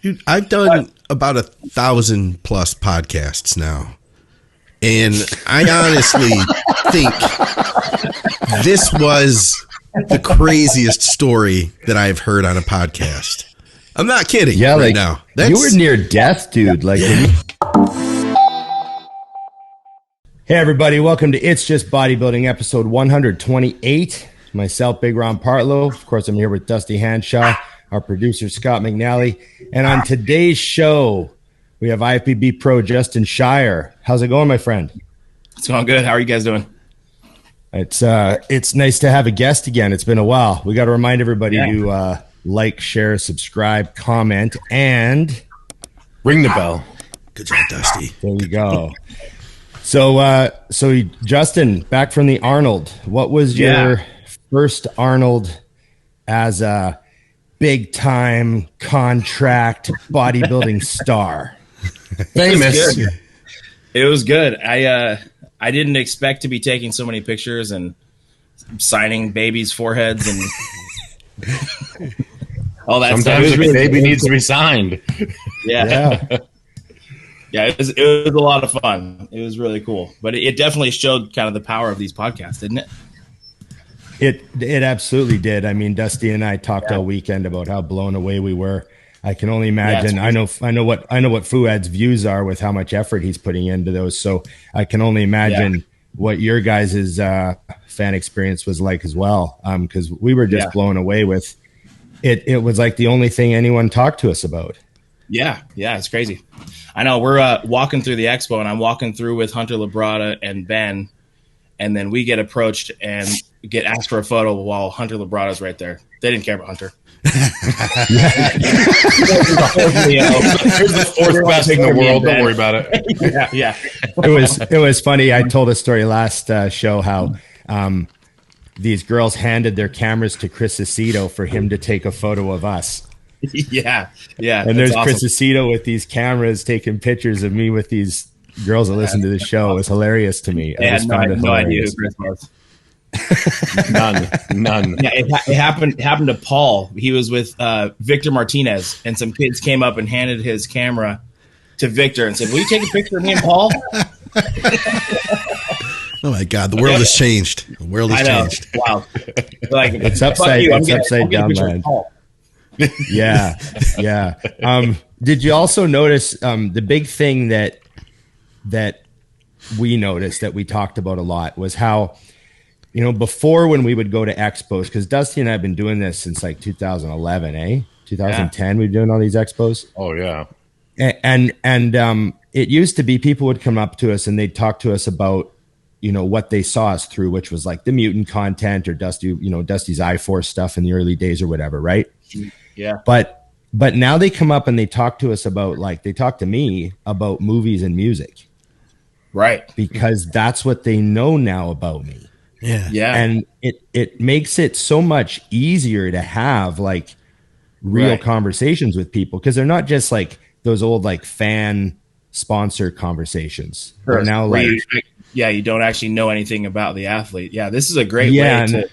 Dude, I've done about 1,000+ podcasts now. And I honestly think this was the craziest story that I've heard on a podcast. I'm not kidding. Yeah, right now. You were near death, dude. Like, yeah. Hey, everybody. Welcome to It's Just Bodybuilding, episode 128. Myself, Big Ron Partlow. Of course, I'm here with Dusty Hanshaw, our producer, Scott McNally. And on today's show, we have IFBB Pro Justin Shier. How's it going, my friend? It's going good. How are you guys doing? It's nice to have a guest again. It's been a while. We got to remind everybody to like, share, subscribe, comment, and ring the bell. Good job, Dusty. There you go. So Justin, back from the Arnold. What was your first Arnold as a big-time contract bodybuilding star? Famous. It was good. I didn't expect to be taking so many pictures and signing babies' foreheads and all that Sometimes stuff. the baby needs to be signed. Yeah, it was a lot of fun. It was really cool. But it definitely showed kind of the power of these podcasts, didn't it? It absolutely did. I mean, Dusty and I talked all weekend about how blown away we were. I can only imagine. I know what Fuad's views are with how much effort he's putting into those. So I can only imagine what your guys' fan experience was like as well. Because we were just blown away with it. It was like the only thing anyone talked to us about. Yeah, it's crazy. I know. We're walking through the expo, and I'm walking through with Hunter Labrada and Ben, and then we get approached and get asked for a photo while Hunter Labrada's right there. They didn't care about Hunter. Here's the fourth best in the world. Don't worry about it. Yeah. It was funny. I told a story last show how these girls handed their cameras to Chris Aceto for him to take a photo of us. Yeah. And there's awesome. Chris Aceto with these cameras taking pictures of me with these girls that listen to the show. It was hilarious to me. I had no idea who Chris was. None. Yeah, it happened to Paul. He was with Victor Martinez, and some kids came up and handed his camera to Victor and said, "Will you take a picture of me and Paul?" Oh my God, the world has changed. The world has changed. Wow. Like, it's upside down, man. Yeah. Did you also notice the big thing that we noticed that we talked about a lot was how, you know, before when we would go to expos, because Dusty and I have been doing this since like 2011, 2010, we've been doing all these expos. Oh yeah. And it used to be people would come up to us and they'd talk to us about, you know, what they saw us through, which was like the mutant content or Dusty's iForce stuff in the early days or whatever, right? Yeah. But now they come up and they talk to us about, like, they talk to me about movies and music. Right. Because that's what they know now about me. Yeah. And it makes it so much easier to have like real conversations with people, because they're not just like those old like fan sponsor conversalike They're now like you don't actually know anything about the athlete. Yeah, this is a great way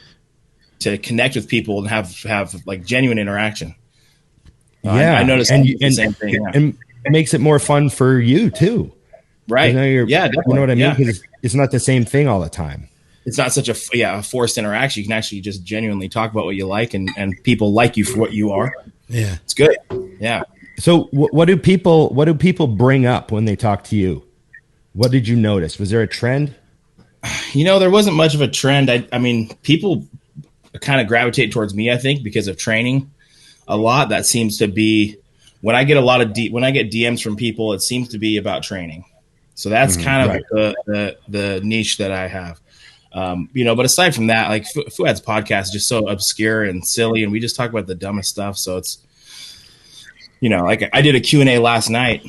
to connect with people and have like genuine interaction. I noticed the same thing. Yeah. And it makes it more fun for you too. Right. Definitely. You know what I mean? Because it's not the same thing all the time. It's not such a forced interaction. You can actually just genuinely talk about what you like, and people like you for what you are. Yeah, it's good. Yeah. So what do people bring up when they talk to you? What did you notice? Was there a trend? You know, there wasn't much of a trend. I mean, people kind of gravitate towards me, I think, because of training a lot. That seems to be when I get when I get DMs from people, it seems to be about training. So that's kind of the niche that I have. But aside from that, like Fuad's podcast is just so obscure and silly, and we just talk about the dumbest stuff. So it's, like I did a Q&A last night,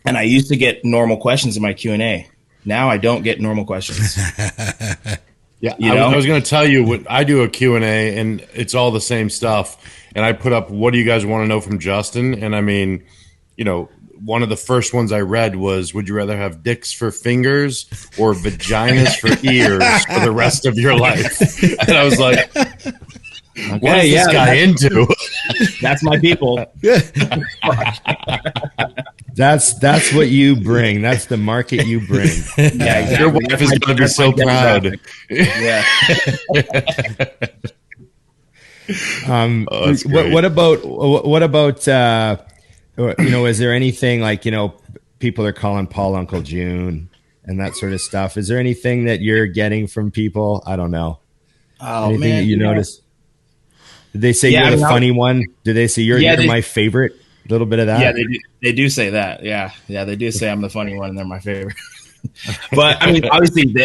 and I used to get normal questions in my Q&A. Now I don't get normal questions. I was going to tell you what I do a Q&A, and it's all the same stuff. And I put up, what do you guys want to know from Justin? And I mean, one of the first ones I read was, would you rather have dicks for fingers or vaginas for ears for the rest of your life? And I was like, What is this guy into? That's my people. That's what you bring. That's the market you bring. Yeah, exactly. Your wife is going to be so proud. Yeah. What about is there anything like, people are calling Paul Uncle June and that sort of stuff? Is there anything that you're getting from people? I don't know. Oh, anything man, that you notice? Did they say you're the funny one? Did they say you're my favorite? A little bit of that. Yeah, they do say that. Yeah, they do say I'm the funny one and they're my favorite. But I mean, obviously,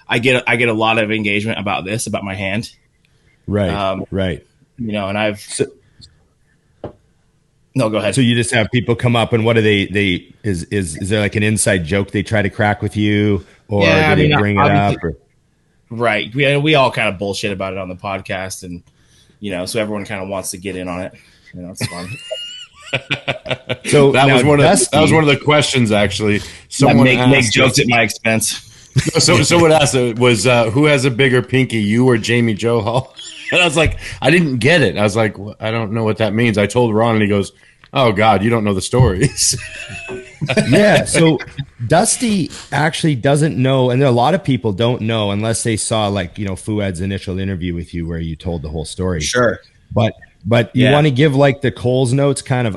I get a lot of engagement about my hand. Right. Right. And no, go ahead. So you just have people come up, and what do they is there like an inside joke they try to crack with you, or do they bring it up? Or? Right. We all kind of bullshit about it on the podcast, and so everyone kind of wants to get in on it. It's fun. So that was one of the questions actually. Someone make jokes at my expense. So someone asked was who has a bigger pinky, you or Jamie Johal? And I was like, I didn't get it. I was like, well, I don't know what that means. I told Ron, and he goes, "Oh God, you don't know the stories." Yeah. So Dusty actually doesn't know, and a lot of people don't know unless they saw like Fouad's initial interview with you where you told the whole story. Sure. But you want to give like the Coles notes, kind of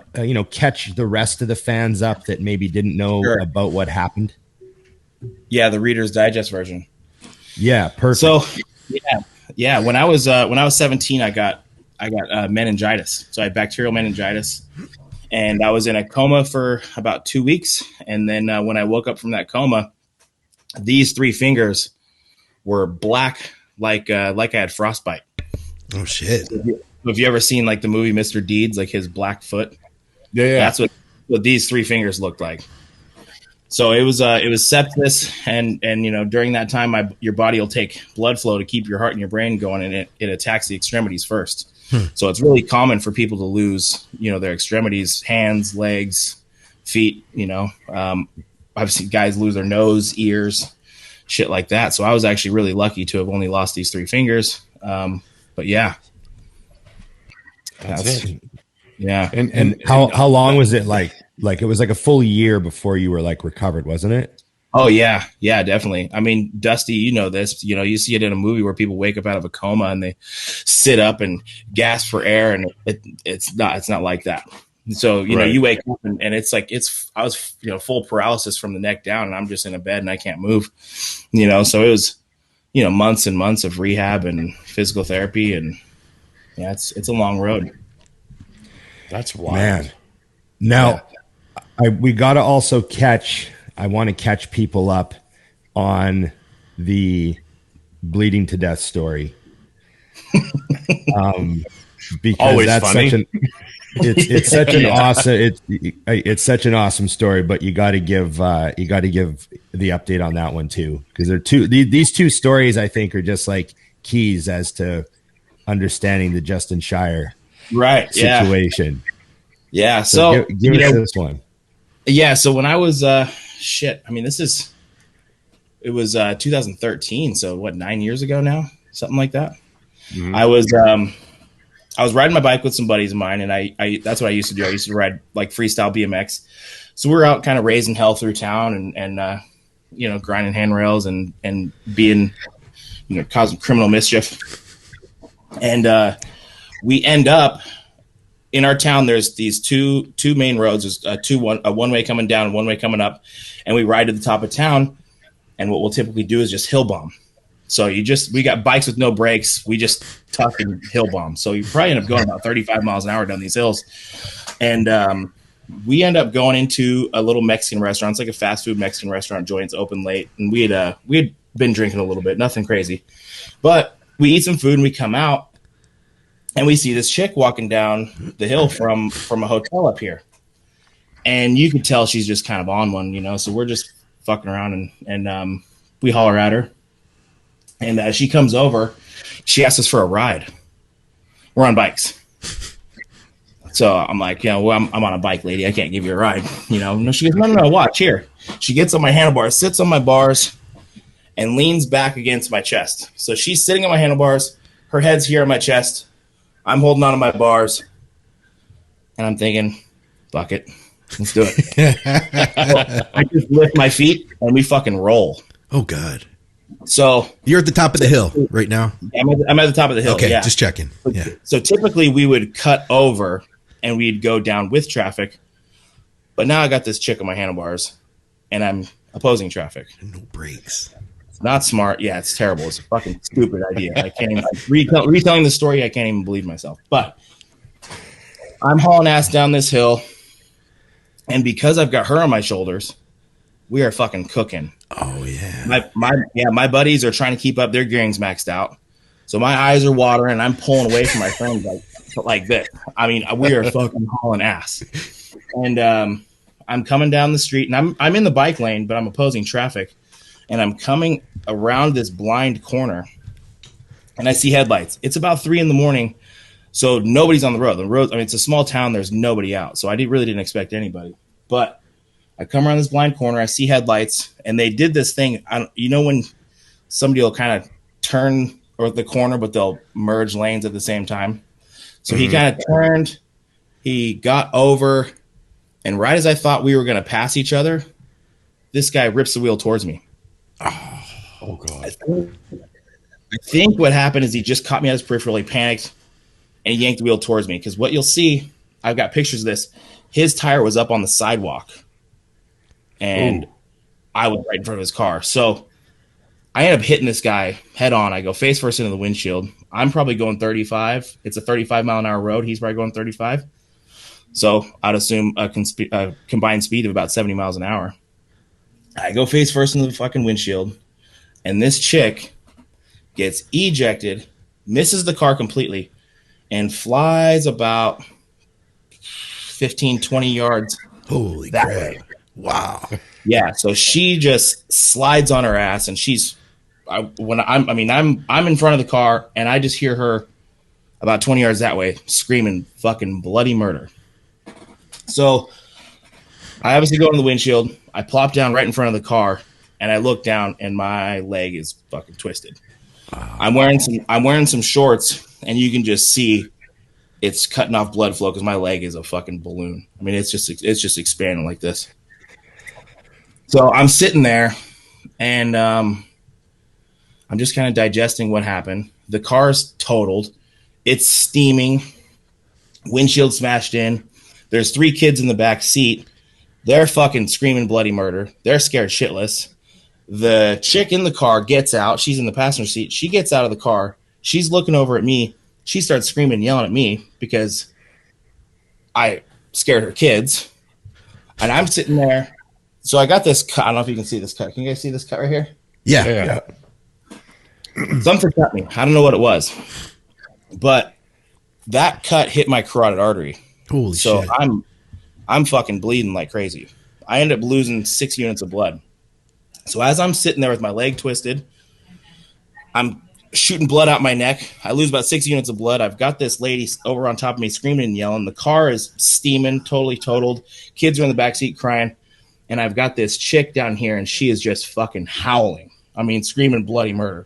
catch the rest of the fans up that maybe didn't know about what happened. Yeah, the Reader's Digest version. Yeah, perfect. So yeah. When I was 17, I got meningitis. So I had bacterial meningitis, and I was in a coma for about 2 weeks. And then when I woke up from that coma, these 3 fingers were black, like I had frostbite. Oh shit! Have you ever seen like the movie Mr. Deeds, like his black foot? Yeah. That's what these 3 fingers looked like. So it was sepsis, and during that time, your body will take blood flow to keep your heart and your brain going, and it attacks the extremities first. So it's really common for people to lose their extremities, hands, legs, feet. I've seen guys lose their nose, ears, shit like that. So I was actually really lucky to have only lost these 3 fingers. But yeah, that's it. Yeah. And how long was it like it was like a full year before you were like recovered, wasn't it? Oh yeah. Yeah, definitely. I mean, Dusty, this, you see it in a movie where people wake up out of a coma and they sit up and gasp for air, and it's not like that. So, you wake up and it's like, I was, full paralysis from the neck down, and I'm just in a bed and I can't move, so it was, months and months of rehab and physical therapy, and yeah, it's a long road. That's wild, man. Now, we got to also I want to catch people up on the bleeding to death story. Because always that's funny. It's such an awesome it's such an awesome story, but you got to give the update on that one too, because these 2 stories I think are just like keys as to understanding the Justin Shier situation. Yeah. So give us this one. Yeah. So when I was it was 2013. So what, 9 years ago now, something like that. Mm-hmm. I was riding my bike with some buddies of mine, and I that's what I used to do. I used to ride like freestyle BMX. So we were out kind of raising hell through town and grinding handrails and being, causing criminal mischief. And we end up in our town. There's these two main roads. There's a one-way coming down and one-way coming up. And we ride to the top of town. And what we'll typically do is just hill bomb. So we got bikes with no brakes. We just tuck and hill bomb. So you probably end up going about 35 miles an hour down these hills. And we end up going into a little Mexican restaurant. It's like a fast food Mexican restaurant joint. It's open late. And we had been drinking a little bit, nothing crazy. But we eat some food and we come out and we see this chick walking down the hill from a hotel up here. And you could tell she's just kind of on one, So we're just fucking around and we holler at her. And as she comes over, she asks us for a ride. We're on bikes. So I'm like, I'm on a bike, lady. I can't give you a ride. No, she goes, no, watch here. She gets on my handlebars, sits on my bars, and leans back against my chest. So she's sitting on my handlebars. Her head's here on my chest. I'm holding on to my bars, and I'm thinking, fuck it. Let's do it. I just lift my feet, and we fucking roll. Oh, God. So you're at the top of the hill right now? I'm at the top of the hill. Okay, yeah. just checking. Yeah. So typically we would cut over and we'd go down with traffic. But now I got this chick on my handlebars and I'm opposing traffic. No brakes. It's not smart. Yeah, it's terrible. It's a fucking stupid idea. I can't even retelling the story. I can't even believe myself. But I'm hauling ass down this hill. And because I've got her on my shoulders, we are fucking cooking. Oh yeah. My buddies are trying to keep up. Their gearing's maxed out. So my eyes are watering and I'm pulling away from my friends like this. I mean, we are fucking hauling ass. And I'm coming down the street and I'm in the bike lane, but I'm opposing traffic. And I'm coming around this blind corner and I see headlights. It's about 3 a.m. So nobody's on the road. I mean, it's a small town. There's nobody out. So I really didn't expect anybody. But I come around this blind corner. I see headlights, and they did this thing. When somebody will kind of turn or the corner, but they'll merge lanes at the same time. So he kind of turned. He got over, and right as I thought we were going to pass each other, this guy rips the wheel towards me. Oh God! I think what happened is he just caught me at his peripheral. He panicked, and he yanked the wheel towards me. Because what you'll see, I've got pictures of this. His tire was up on the sidewalk. And I was right in front of his car. So I end up hitting this guy head on. I go face first into the windshield. I'm probably going 35. It's a 35-mile-an-hour road. He's probably going 35. So I'd assume a combined speed of about 70 miles an hour. I go face first into the fucking windshield. And this chick gets ejected, misses the car completely, and flies about 15, 20 yards. Holy that crap. way. Wow. Yeah, so she just slides on her ass, and I'm in front of the car, and I just hear her about 20 yards that way screaming fucking bloody murder. So I obviously go in the windshield. I plop down right in front of the car, and I look down, and my leg is fucking twisted. I'm wearing some shorts, and you can just see it's cutting off blood flow because my leg is a fucking balloon. I mean, it's just expanding like this. So I'm sitting there, and I'm just kind of digesting what happened. The car's totaled. It's steaming. Windshield smashed in. There's 3 kids in the back seat. They're fucking screaming bloody murder. They're scared shitless. The chick in the car gets out. She's in the passenger seat. She gets out of the car. She's looking over at me. She starts screaming and yelling at me because I scared her kids. And I'm sitting there. So I got this cut. I don't know if you can see this cut. Can you guys see this cut right here? Yeah. Something cut me. I don't know what it was. But that cut hit my carotid artery. Holy shit. So I'm fucking bleeding like crazy. I ended up losing 6 units of blood. So as I'm sitting there with my leg twisted, I'm shooting blood out my neck. I lose about 6 units of blood. I've got this lady over on top of me screaming and yelling. The car is steaming, totally totaled. Kids are in the backseat crying. And I've got this chick down here, and she is just fucking howling. I mean, screaming bloody murder.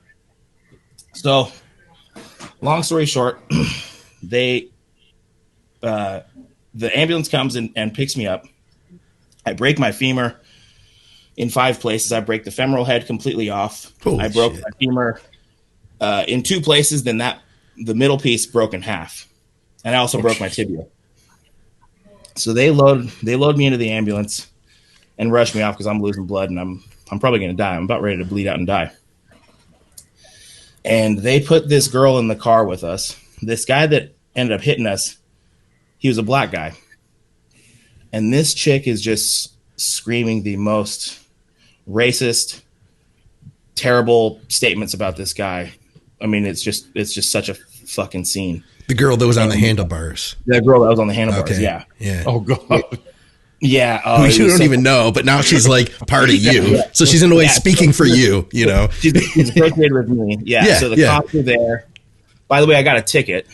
So, long story short, the ambulance comes and picks me up. I break my femur in 5 places. I break the femoral head completely off. Holy I broke shit. my femur in 2 places. Then the middle piece broke in half, and I also broke my tibia. So they load me into the ambulance and rush me off because I'm losing blood and I'm probably going to die. I'm about ready to bleed out and die. And they put this girl in the car with us. This guy that ended up hitting us, he was a black guy. And this chick is just screaming the most racist, terrible statements about this guy. I mean, it's just such a fucking scene. The girl that was on the handlebars. The girl that was on the handlebars, Okay. yeah. Oh God. Yeah. Who you don't even know, but now she's like part of you. Yeah. So she's in a way speaking for you, you know. She's associated with me. Yeah. So the cops are there. By the way, I got a ticket.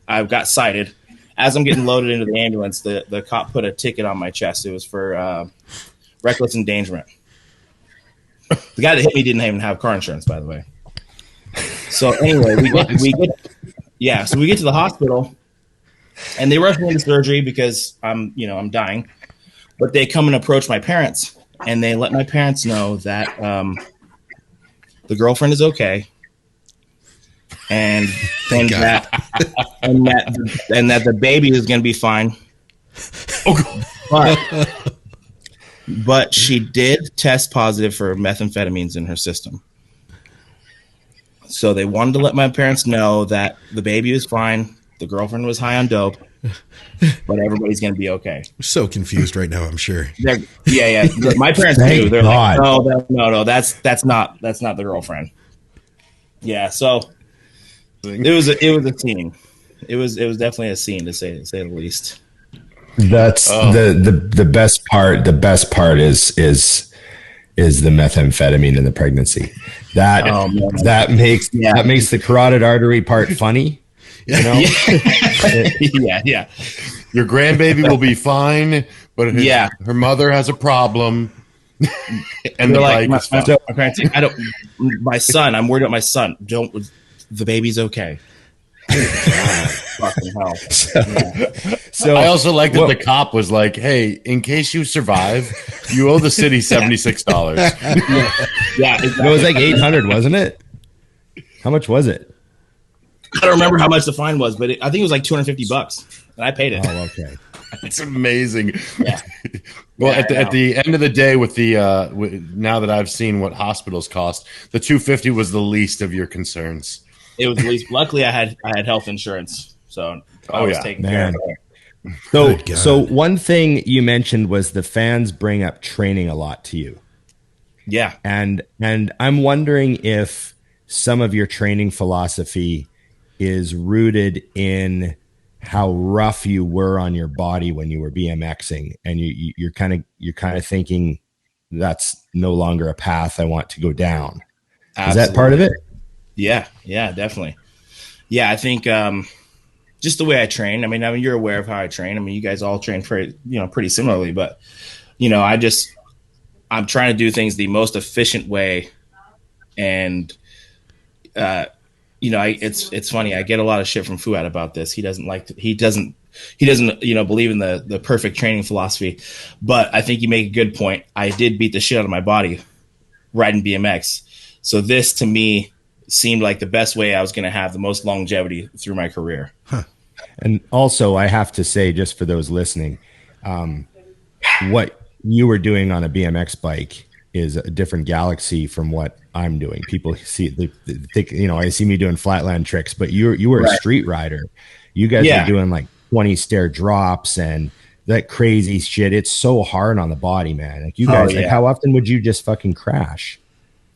I've got cited. As I'm getting loaded into the ambulance, the cop put a ticket on my chest. It was for reckless endangerment. The guy that hit me didn't even have car insurance, by the way. So anyway, yeah, so we get to the hospital, and they rush me into surgery because I'm dying. But they come and approach my parents, and they let my parents know that the girlfriend is okay, and that the baby is going to be fine. But she did test positive for methamphetamines in her system. So they wanted to let my parents know that the baby was fine, the girlfriend was high on dope, but everybody's going to be okay. We're so confused right now, I'm sure. Yeah. My parents knew. They're like, no, that's not the girlfriend. Yeah, so it was a scene. It was definitely a scene, to say the least. That's the best part. The best part is the methamphetamine in the pregnancy. That makes the carotid artery part funny. You know? Yeah. Your grandbaby will be fine, but her mother has a problem. And the bike is fine. My parents say, my son, I'm worried about my son. The baby's okay. Fucking hell. So I also like that the cop was like, "Hey, in case you survive, you owe the city $76." Yeah, exactly. It was like $800, wasn't it? How much was it? I don't remember how much the fine was, but I think it was like $250, and I paid it. Oh, okay. It's amazing. Yeah. Well, at the end of the day, with the now that I've seen what hospitals cost, the $250 was the least of your concerns. It was the least. Luckily, I had health insurance, so I was taking care of it. So one thing you mentioned was the fans bring up training a lot to you. Yeah, and I'm wondering if some of your training philosophy is rooted in how rough you were on your body when you were BMXing, and you're kind of thinking that's no longer a path I want to go down. Absolutely. Is that part of it? Yeah, definitely. Yeah, I think just the way I train. I mean, you're aware of how I train. I mean, you guys all train pretty similarly, but I'm trying to do things the most efficient way, and it's funny. I get a lot of shit from Fuad about this. He doesn't believe in the perfect training philosophy, but I think you make a good point. I did beat the shit out of my body riding BMX. So this to me seemed like the best way I was going to have the most longevity through my career. Huh. And also I have to say, just for those listening, what you were doing on a BMX bike is a different galaxy from what I'm doing. People see, they think, I see me doing flatland tricks, but you were a street rider. You guys are doing like 20 stair drops and that crazy shit. It's so hard on the body, man. Like you guys, like how often would you just fucking crash?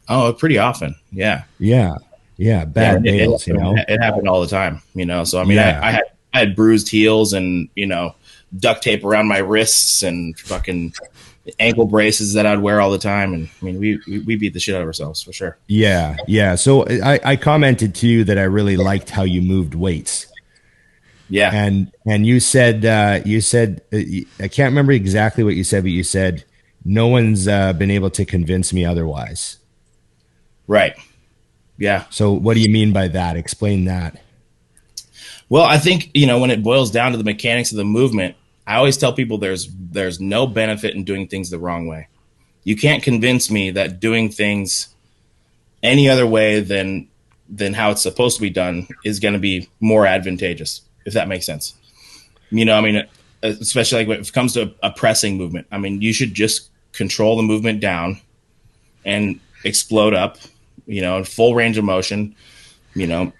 Oh, pretty often. Yeah. Bad nails, It happened all the time, So I mean, I had bruised heels and duct tape around my wrists and fucking ankle braces that I'd wear all the time. And I mean, we beat the shit out of ourselves for sure. Yeah. So I commented to you that I really liked how you moved weights. Yeah. And you said I can't remember exactly what you said, but you said no one's been able to convince me otherwise. Right. Yeah. So what do you mean by that? Explain that. Well, I think, when it boils down to the mechanics of the movement, I always tell people there's no benefit in doing things the wrong way. You can't convince me that doing things any other way than how it's supposed to be done is going to be more advantageous, if that makes sense. Especially like when it comes to a pressing movement. I mean, you should just control the movement down and explode up, in full range of motion. I don't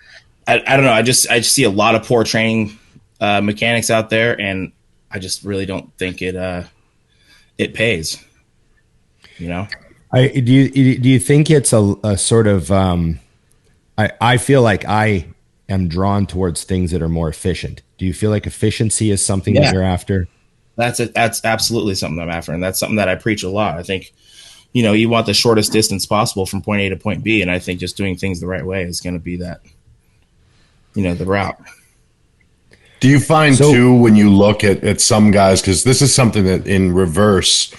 know. I just see a lot of poor training mechanics out there, and I just really don't think it pays. Do you think it's a sort of I feel like I am drawn towards things that are more efficient. Do you feel like efficiency is something that you're after? That's absolutely something I'm after, and that's something that I preach a lot. I think you want the shortest distance possible from point A to point B, and I think just doing things the right way is going to be that the route. Do you find too, when you look at some guys, because this is something that in reverse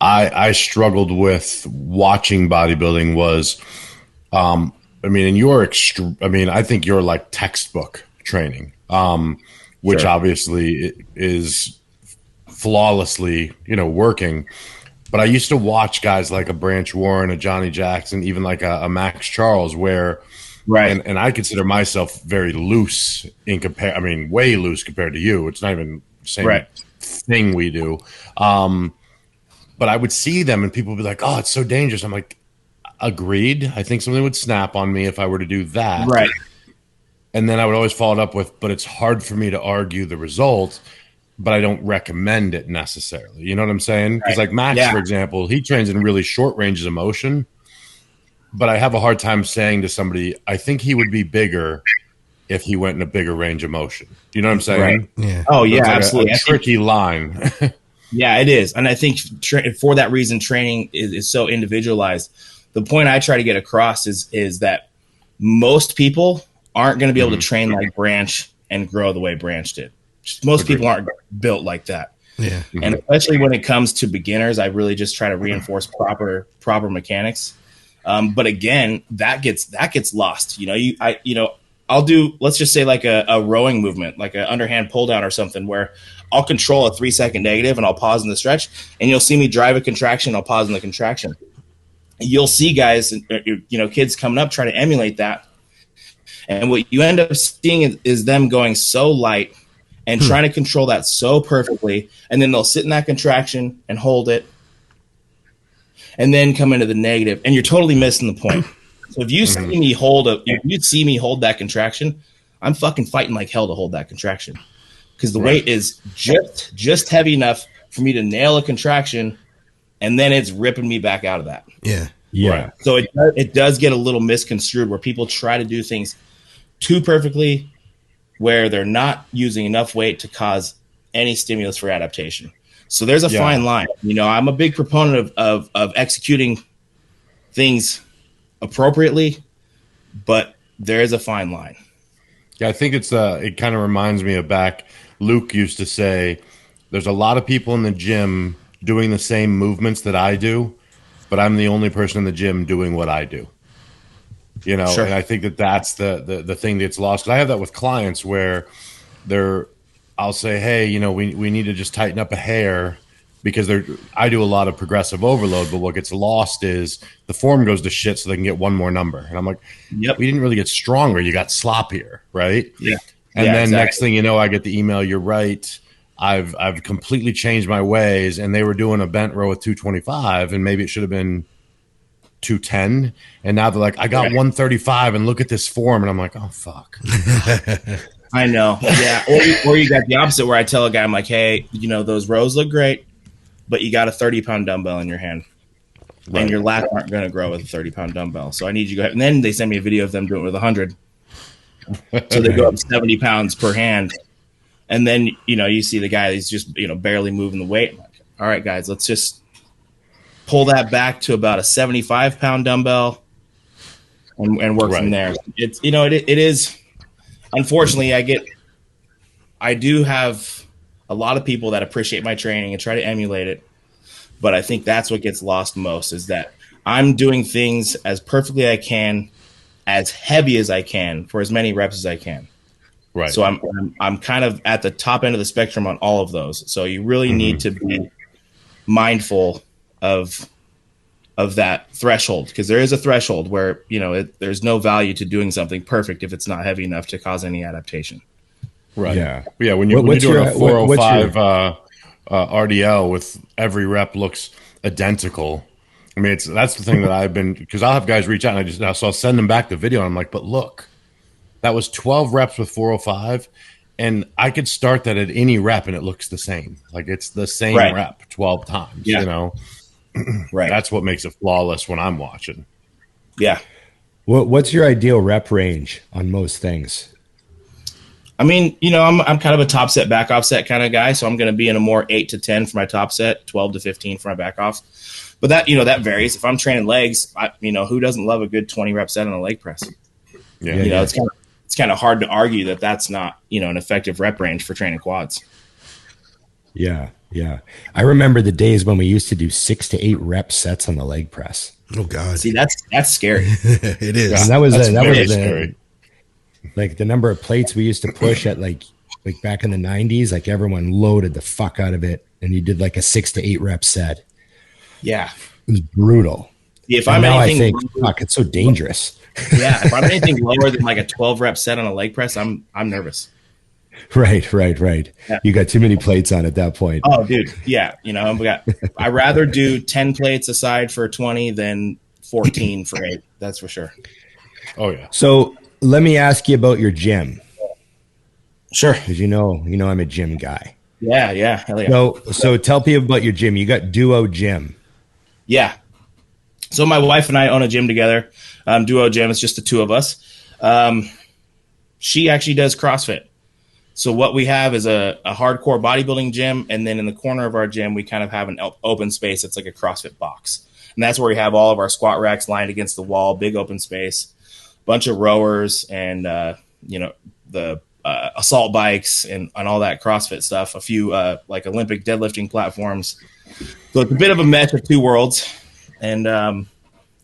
I struggled with watching bodybuilding, was I mean, and you're I mean, I think you're like textbook training, which Sure. obviously is flawlessly, working. But I used to watch guys like a Branch Warren, a Johnny Jackson, even like a Max Charles, where, Right. and I consider myself very loose I mean, way loose compared to you. It's not even the same thing we do. But I would see them and people would be like, oh, it's so dangerous. I'm like, agreed. I think something would snap on me if I were to do that. Right. And then I would always follow it up with, but it's hard for me to argue the result, but I don't recommend it necessarily. You know what I'm saying? Because like Max, for example, he trains in really short ranges of motion, but I have a hard time saying to somebody, I think he would be bigger if he went in a bigger range of motion. You know what I'm saying? Right. Yeah. Oh yeah, like absolutely. A tricky line. Yeah, it is. And I think for that reason, training is so individualized. The point I try to get across is that most people aren't going to be able to train like Branch and grow the way Branch did. Most people aren't built like that. Yeah. And especially when it comes to beginners, I really just try to reinforce proper mechanics. But again, that gets lost. I'll do, let's just say like a rowing movement, like an underhand pull down or something, where I'll control a 3-second negative and I'll pause in the stretch, and you'll see me drive a contraction. I'll pause in the contraction. You'll see guys, kids coming up try to emulate that. And what you end up seeing is them going so light and trying to control that so perfectly. And then they'll sit in that contraction and hold it and then come into the negative. And you're totally missing the point. So if you see me hold that contraction, I'm fucking fighting like hell to hold that contraction, because the weight is just heavy enough for me to nail a contraction, and then it's ripping me back out of that. Yeah. Yeah. Right. So it does get a little misconstrued where people try to do things too perfectly, where they're not using enough weight to cause any stimulus for adaptation. So there's a fine line. I'm a big proponent of executing things appropriately, but there is a fine line. Yeah, I think it kind of reminds me of back. Luke used to say, there's a lot of people in the gym doing the same movements that I do, but I'm the only person in the gym doing what I do. Sure. And I think that's the thing that's lost. 'Cause I have that with clients where I'll say, hey, we need to just tighten up a hair, because I do a lot of progressive overload, but what gets lost is the form goes to shit so they can get one more number. And I'm like, we didn't really get stronger. You got sloppier, right? Yeah. And then next thing you know, I get the email, you're right. I've completely changed my ways. And they were doing a bent row with 225, and maybe it should have been 210. And now they're like, I got 135 and look at this form. And I'm like, oh, fuck. I know. Yeah. Or you got the opposite, where I tell a guy, I'm like, hey, those rows look great, but you got a 30-pound dumbbell in your hand, and your lats aren't going to grow with a 30-pound dumbbell. So I need you to go ahead. And then they send me a video of them doing it with 100. So they go up 70 pounds per hand. And then, you see the guy, he's just, barely moving the weight. I'm like, all right, guys, let's just pull that back to about a 75-pound dumbbell and work from there. It's, it is, unfortunately, I do have a lot of people that appreciate my training and try to emulate it. But I think that's what gets lost most, is that I'm doing things as perfectly as I can, as heavy as I can, for as many reps as I can. Right. So I'm kind of at the top end of the spectrum on all of those. So you really need to be mindful of that threshold, because there is a threshold where, there's no value to doing something perfect if it's not heavy enough to cause any adaptation. Right. Yeah. Yeah. When you're doing a 405 RDL with every rep looks identical. I mean, that's the thing that I've been, because I'll have guys reach out and so I'll send them back the video and I'm like, but look, that was 12 reps with 405, and I could start that at any rep and it looks the same. Like it's the same rep 12 times, Right. That's what makes it flawless when I'm watching. Yeah. What's your ideal rep range on most things? I mean, I'm kind of a top set, back off set kind of guy. So I'm going to be in a more 8 to 10 for my top set, 12 to 15 for my back off. But that, that varies. If I'm training legs, who doesn't love a good 20 rep set on a leg press? Yeah. It's kind of hard to argue that that's not, an effective rep range for training quads. Yeah. Yeah. I remember the days when we used to do 6 to 8 rep sets on the leg press. Oh God. See, that's scary. It is. And that was scary. Like the number of plates we used to push at like back in the 90s, like everyone loaded the fuck out of it. And you did like a 6 to 8 rep set. Yeah. It was brutal. If And I'm now anything, I think, fuck, it's so dangerous. yeah, if I'm anything lower than like a 12 rep set on a leg press, I'm nervous. Right. Yeah. You got too many plates on at that point. Oh, dude. Yeah. You know, I'd rather do 10 plates aside for 20 than 14 for 8. That's for sure. Oh yeah. So let me ask you about your gym. Sure. Because you know I'm a gym guy. Yeah. Hell yeah. So tell people about your gym. You got Duo Gym. Yeah. So my wife and I own a gym together. Duo Gym. It's just the two of us. She actually does CrossFit. So what we have is a hardcore bodybuilding gym. And then in the corner of our gym, we kind of have an open space. It's like a CrossFit box. And that's where we have all of our squat racks lined against the wall, big open space, bunch of rowers and, the assault bikes and all that CrossFit stuff, a few like Olympic deadlifting platforms. So it's a bit of a mesh of two worlds. And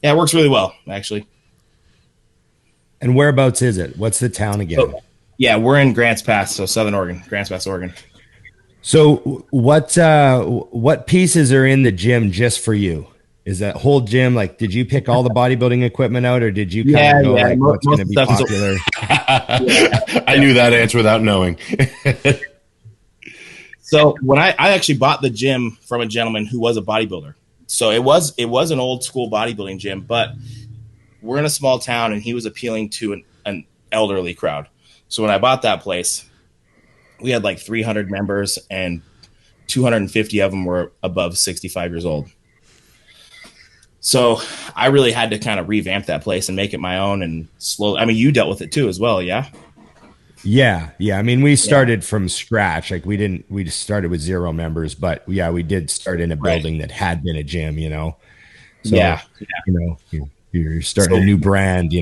it works really well, actually. And whereabouts is it? What's the town again? So, yeah, we're in Grants Pass, so Southern Oregon, Grants Pass, Oregon. So what pieces are in the gym just for you? Is that whole gym, like, did you pick all the bodybuilding equipment out, or did you kind of go like what's going to be popular? I knew that answer without knowing. So when I actually bought the gym from a gentleman who was a bodybuilder. So it was an old school bodybuilding gym, but we're in a small town and he was appealing to an elderly crowd. So when I bought that place, we had like 300 members and 250 of them were above 65 years old. So I really had to kind of revamp that place and make it my own and slowly. I mean, you dealt with it too as well, yeah? Yeah. I mean, we started from scratch. Like we just started with 0 members, but yeah, we did start in a building that had been a gym, So, you're starting a new brand,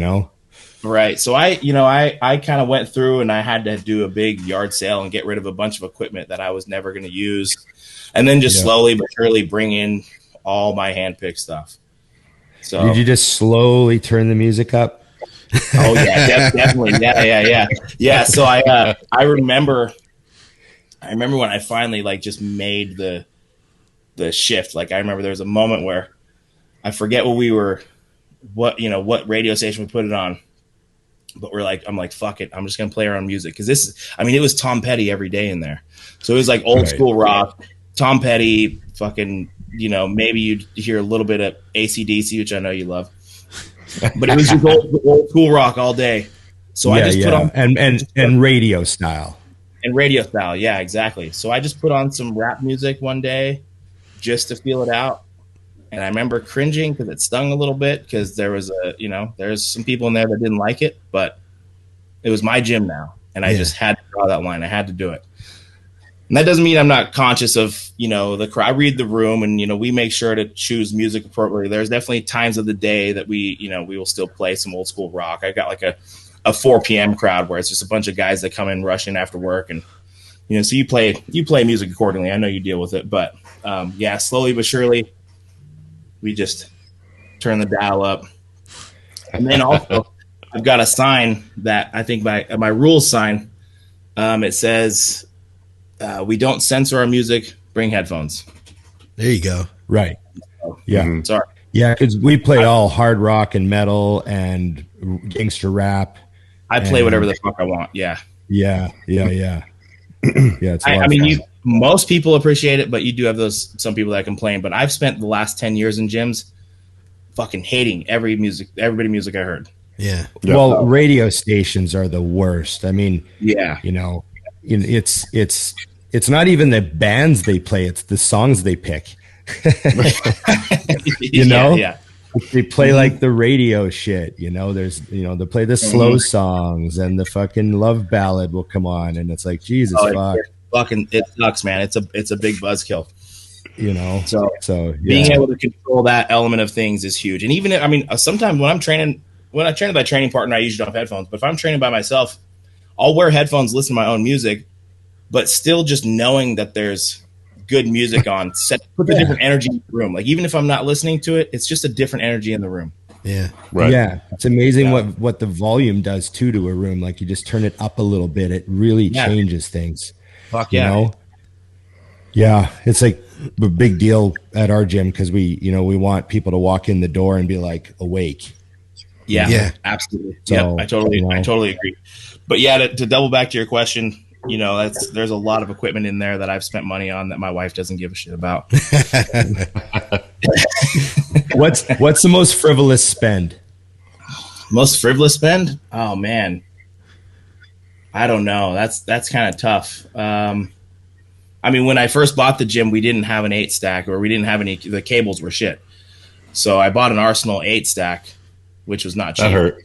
Right. So I kind of went through and I had to do a big yard sale and get rid of a bunch of equipment that I was never going to use. And then just slowly but surely bring in all my hand-picked stuff. So did you just slowly turn the music up? Oh yeah, definitely. Yeah. So I remember when I finally like just made the shift. Like I remember there was a moment where I forget what radio station we put it on, but I'm like, fuck it, I'm just gonna play our own music because it was Tom Petty every day in there. So it was like old school rock, Tom Petty, fucking. Maybe you'd hear a little bit of AC/DC, which I know you love, but it was just old school rock all day. So I just put on and radio style. And radio style, yeah, exactly. So I just put on some rap music one day just to feel it out. And I remember cringing because it stung a little bit because there was there's some people in there that didn't like it, but it was my gym now. And I just had to draw that line. I had to do it. And that doesn't mean I'm not conscious of, the crowd. I read the room and, we make sure to choose music appropriately. There's definitely times of the day that we will still play some old school rock. I got like a 4 p.m. crowd where it's just a bunch of guys that come in rushing after work. And, so you play music accordingly. I know you deal with it, but slowly but surely we just turn the dial up. And then also I've got a sign that I think my rules sign, it says, we don't censor our music. Bring headphones. There you go. Right. Yeah. Mm-hmm. Sorry. Yeah, because we play all hard rock and metal and gangster rap. I play whatever the fuck I want. Yeah. Yeah. It's most people appreciate it, but you do have some people that complain. But I've spent the last 10 years in gyms fucking hating every music I heard. Yeah. Well, radio stations are the worst. I mean, it's not even the bands they play, it's the songs they pick. Yeah. They play like the radio shit, there's they play the slow songs and the fucking love ballad will come on and it's like Jesus fuck. It sucks, man. It's a big buzzkill. So yeah. Being able to control that element of things is huge. And even sometimes when I train with my training partner, I usually don't have headphones, but if I'm training by myself, I'll wear headphones, listen to my own music, but still just knowing that there's good music on, put a different energy in the room. Like even if I'm not listening to it, it's just a different energy in the room. Yeah. Right. Yeah. It's amazing what the volume does to a room. Like you just turn it up a little bit. It really changes things. Fuck yeah. You know? Yeah. It's like a big deal at our gym because we want people to walk in the door and be like awake. Yeah. Absolutely. So, I totally agree. But yeah, to double back to your question, there's a lot of equipment in there that I've spent money on that my wife doesn't give a shit about. What's the most frivolous spend? Most frivolous spend? Oh man, I don't know. That's kind of tough. I mean, when I first bought the gym, we didn't have an 8-stack, or we didn't have any. The cables were shit, so I bought an Arsenal 8-stack, which was not cheap. That hurt.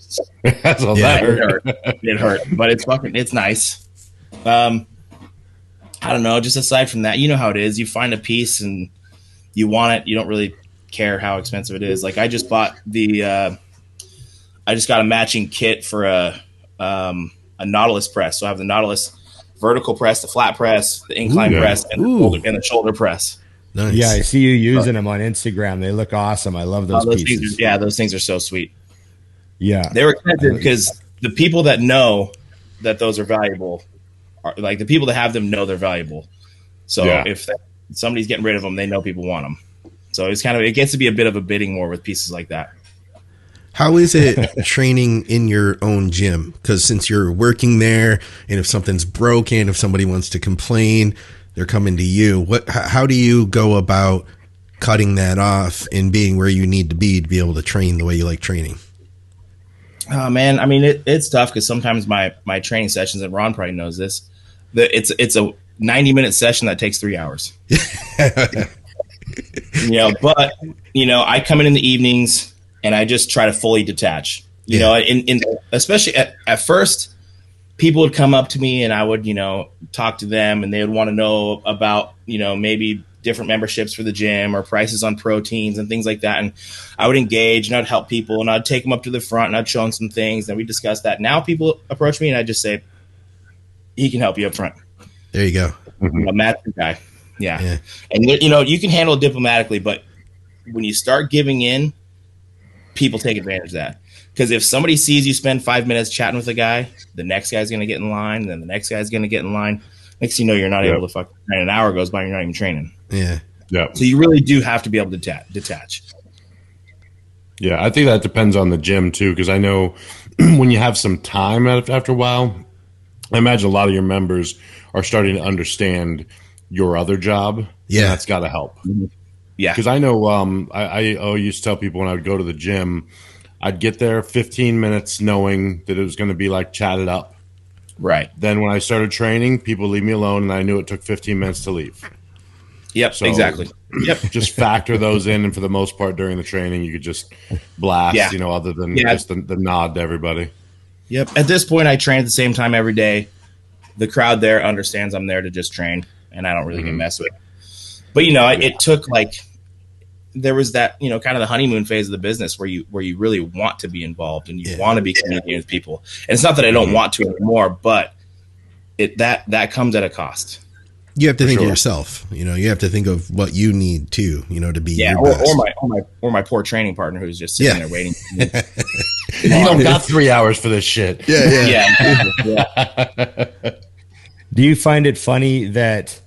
That's all that hurt. It hurt, but it's nice. I don't know. Just aside from that, you know how it is. You find a piece and you want it. You don't really care how expensive it is. Like I just bought I just got a matching kit for a Nautilus press. So I have the Nautilus vertical press, the flat press, the incline press, and the shoulder press. Nice. Yeah, I see you using them on Instagram. They look awesome. I love those pieces. Those things are so sweet. Yeah, they were expensive because the people that know that those are valuable. Like the people that have them know they're valuable. So if somebody's getting rid of them, they know people want them. So it gets to be a bit of a bidding war with pieces like that. How is it training in your own gym? Because since you're working there, and if something's broken, if somebody wants to complain, they're coming to you. How do you go about cutting that off and being where you need to be able to train the way you like training? Oh man, I mean it's tough because sometimes my training sessions, and Ron probably knows this, it's a 90-minute session that takes 3 hours. But I come in the evenings and I just try to fully detach. Especially at first, people would come up to me and I would talk to them, and they would want to know about maybe different memberships for the gym or prices on proteins and things like that. And I would engage and I'd help people and I'd take them up to the front and I'd show them some things. And we discuss that. Now people approach me and I just say, he can help you up front. There you go. Matt's the guy. Yeah. And you can handle it diplomatically, but when you start giving in, people take advantage of that. Because if somebody sees you spend 5 minutes chatting with a guy, the next guy's going to get in line, and then the next guy's going to get in line. Next thing you know, you're not able to fucking train. An hour goes by and you're not even training. Yeah. So you really do have to be able to detach. Yeah, I think that depends on the gym too, because I know when you have some time after a while, I imagine a lot of your members are starting to understand your other job. Yeah, that's got to help. Yeah, because I know I used to tell people when I would go to the gym, I'd get there 15 minutes knowing that it was going to be like chatted up. Right. Then when I started training, people leave me alone, and I knew it took 15 minutes to leave. Yep, so exactly. Yep. Just factor those in, and for the most part during the training, you could just blast, other than just the nod to everybody. Yep. At this point, I train at the same time every day. The crowd there understands I'm there to just train, and I don't really get messed with. But it took there was that kind of the honeymoon phase of the business where you really want to be involved and you want to be communicating with people. And it's not that I don't want to anymore, but that comes at a cost. You have to think of yourself. You have to think of what you need too. To be your best. or my poor training partner who's just sitting there waiting. You don't got 3 hours for this shit. Yeah. Do you find it funny that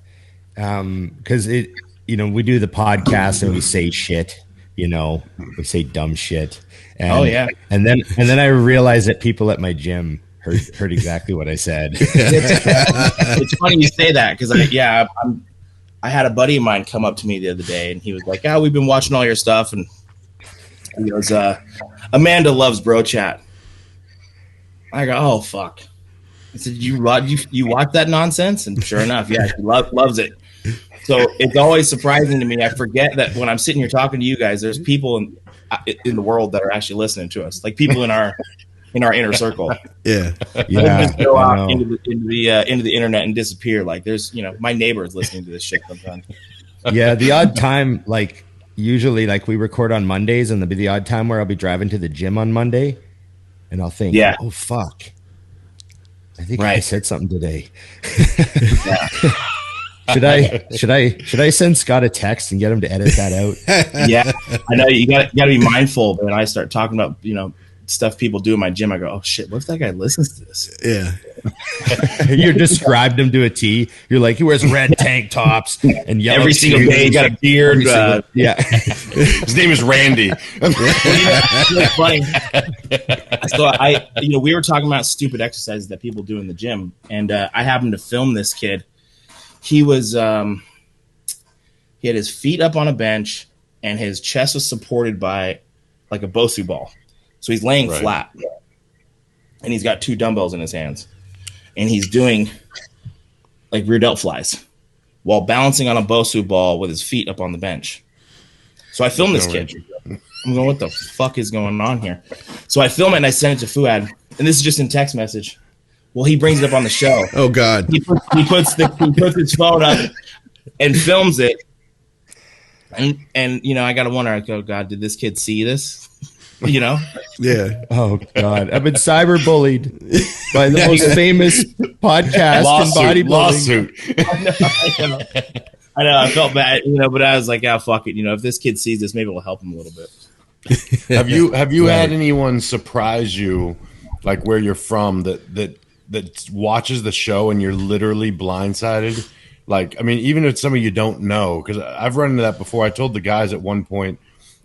because we do the podcast and we say shit, we say dumb shit. And, and then I realize that people at my gym heard exactly what I said. It's funny you say that because I had a buddy of mine come up to me the other day and he was like, we've been watching all your stuff, and he goes, Amanda loves bro chat. I go, oh fuck. I said, you watch that nonsense? And sure enough, she loves it. So it's always surprising to me. I forget that when I'm sitting here talking to you guys, there's people in the world that are actually listening to us, like people in our inner circle. Yeah. Just go out into the internet and disappear. Like there's my neighbor is listening to this shit sometimes. Yeah, the odd time, like usually, like we record on Mondays, and there'll be the odd time where I'll be driving to the gym on Monday, and I'll think, oh fuck, I think I said something today. Should I send Scott a text and get him to edit that out? Yeah, I know you got to be mindful. When I start talking about stuff people do in my gym, I go, oh shit, what if that guy listens to this? Yeah. You described him to a T. You're like, he wears red tank tops and yellow every single day. He got a beard. Yeah. His name is Randy. It's funny. So we were talking about stupid exercises that people do in the gym, and I happened to film this kid. He was he had his feet up on a bench, and his chest was supported by like a Bosu ball. So he's laying flat, and he's got 2 dumbbells in his hands, and he's doing like rear delt flies while balancing on a Bosu ball with his feet up on the bench. So I filmed this kid. I'm going, what the fuck is going on here? So I film it and I send it to Fuad, and this is just in text message. Well, he brings it up on the show. Oh God! He puts his phone up and films it, and I got to wonder. I go, God, did this kid see this? Yeah. Oh God, I've been cyberbullied by the most famous podcast in bodybuilding. Lawsuit. I know. I felt bad, but I was like, "Ah, fuck it." If this kid sees this, maybe it'll help him a little bit. Have you had anyone surprise you, like where you're from, that watches the show and you're literally blindsided? Like, I mean, even if it's somebody you don't know, because I've run into that before. I told the guys at one point,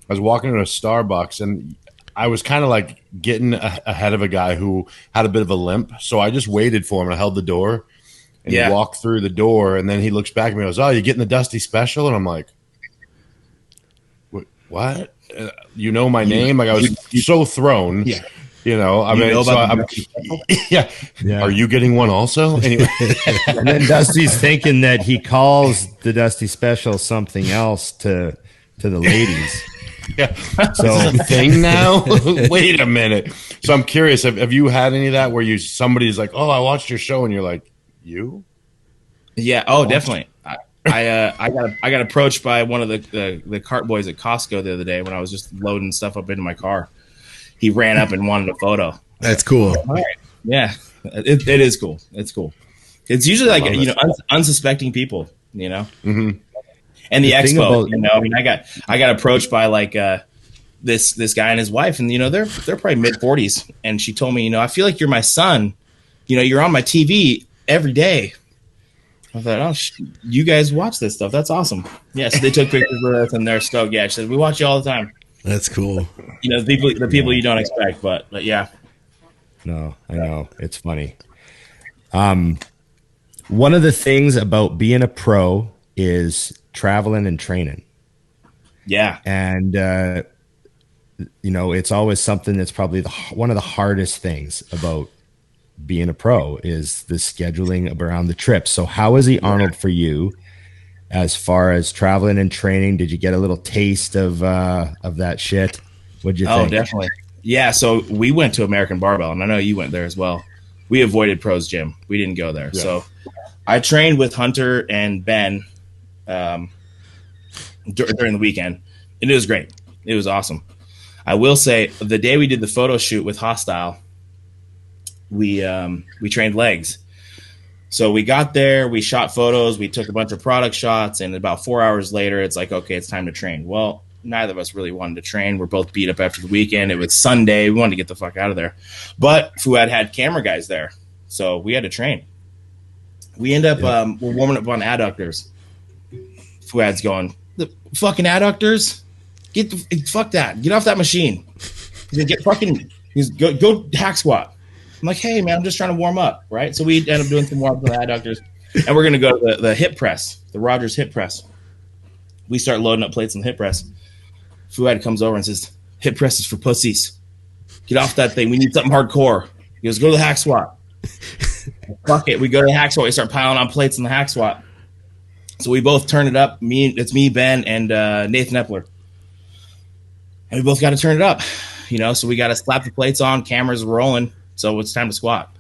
I was walking into a Starbucks and I was kind of like getting ahead of a guy who had a bit of a limp. So I just waited for him and I held the door. And he walked through the door, and then he looks back at me and goes, "Oh, you getting the Dusty Special?" And I'm like, "What? You know my name?" Like, I was so thrown. Yeah. Are you getting one also? Anyway. And then Dusty's thinking that he calls the Dusty Special something else to the ladies. Yeah. So thing now? Wait a minute. So I'm curious, have you had any of that where somebody's like, "Oh, I watched your show," and you're like, "You?" Yeah. Oh, definitely. I got approached by one of the cart boys at Costco the other day when I was just loading stuff up into my car. He ran up and wanted a photo. That's cool. All right. Yeah, it is cool. It's cool. It's usually like unsuspecting people, Mm-hmm. And the Expo, I got approached by like this guy and his wife, and they're probably mid-40s, and she told me, I feel like you're my son. You're on my TV every day. I thought, oh, you guys watch this stuff. That's awesome. Yeah, so they took pictures with us, and they're stoked. Yeah, she said, we watch you all the time. That's cool. The people you don't expect, but yeah. No, I know. It's funny. One of the things about being a pro is traveling and training. Yeah. And, it's always something that's probably one of the hardest things about being a pro is the scheduling around the trips. So how is the Arnold for you as far as traveling and training? Did you get a little taste of that shit? What'd you think? Oh, definitely. Yeah. So we went to American Barbell, and I know you went there as well. We avoided Pro's Gym. We didn't go there. Yeah. So I trained with Hunter and Ben during the weekend, and it was great. It was awesome. I will say the day we did the photo shoot with Hostile, we trained legs. So we got there, we shot photos, we took a bunch of product shots, and about 4 hours later, it's like, okay, it's time to train. Well, neither of us really wanted to train. We're both beat up after the weekend. It was Sunday. We wanted to get the fuck out of there. But Fuad had camera guys there, so we had to train. We end up we're warming up on adductors. Fuad's going, the fucking adductors? Fuck that. Get off that machine. Go hack squat. I'm like, hey, man, I'm just trying to warm up, right? So we end up doing some warm-up with adductors, and we're going to go to the hip press, the Rogers hip press. We start loading up plates on the hip press. Fuad comes over and says, hip press is for pussies. Get off that thing. We need something hardcore. He goes, go to the hack squat. Fuck it. We go to the hack squat. We start piling on plates in the hack squat. So we both turn it up. It's me, Ben, and Nathan Epler. And we both got to turn it up, so we got to slap the plates on, cameras rolling. So it's time to squat.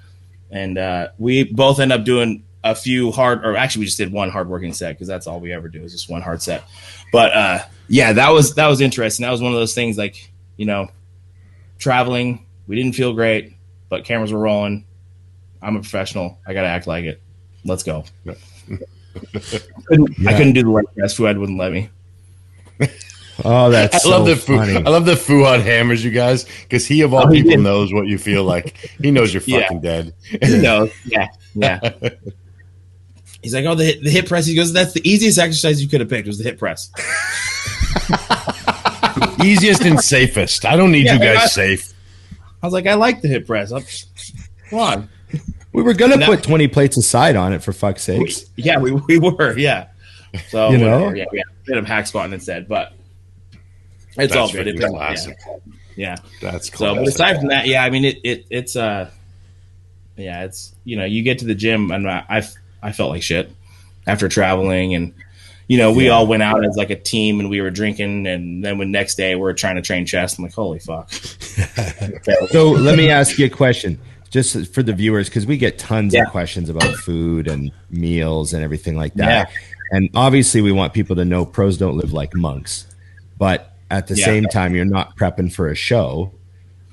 And we both end up doing a few we just did one hard working set because that's all we ever do is just one hard set. But that was interesting. That was one of those things like, traveling, we didn't feel great, but cameras were rolling. I'm a professional. I got to act like it. Let's go. I couldn't do the leg press. Fuad wouldn't let me. Oh, that's I love that funny. I love that Fuad hammers you guys because he of all people knows what you feel like. He knows you're fucking dead. He knows. Yeah. He's like, oh, the hip press. He goes, that's the easiest exercise you could have picked was the hip press. Easiest and safest. I don't need you guys safe. I was like, I like the hip press. Come on. We were gonna put 20 plates aside on it for fuck's sakes. We were. Yeah. So you know, we had a bit of hack squatting instead, but it's all good. It's classic. Yeah. That's classic. So, but aside from that, I mean, it's you get to the gym and I felt like shit after traveling, and we all went out as like a team and we were drinking, and then when next day we're trying to train chest, I'm like, holy fuck. So let me ask you a question, just for the viewers, because we get tons of questions about food and meals and everything like that. Yeah. And obviously we want people to know pros don't live like monks, but at the same time, you're not prepping for a show.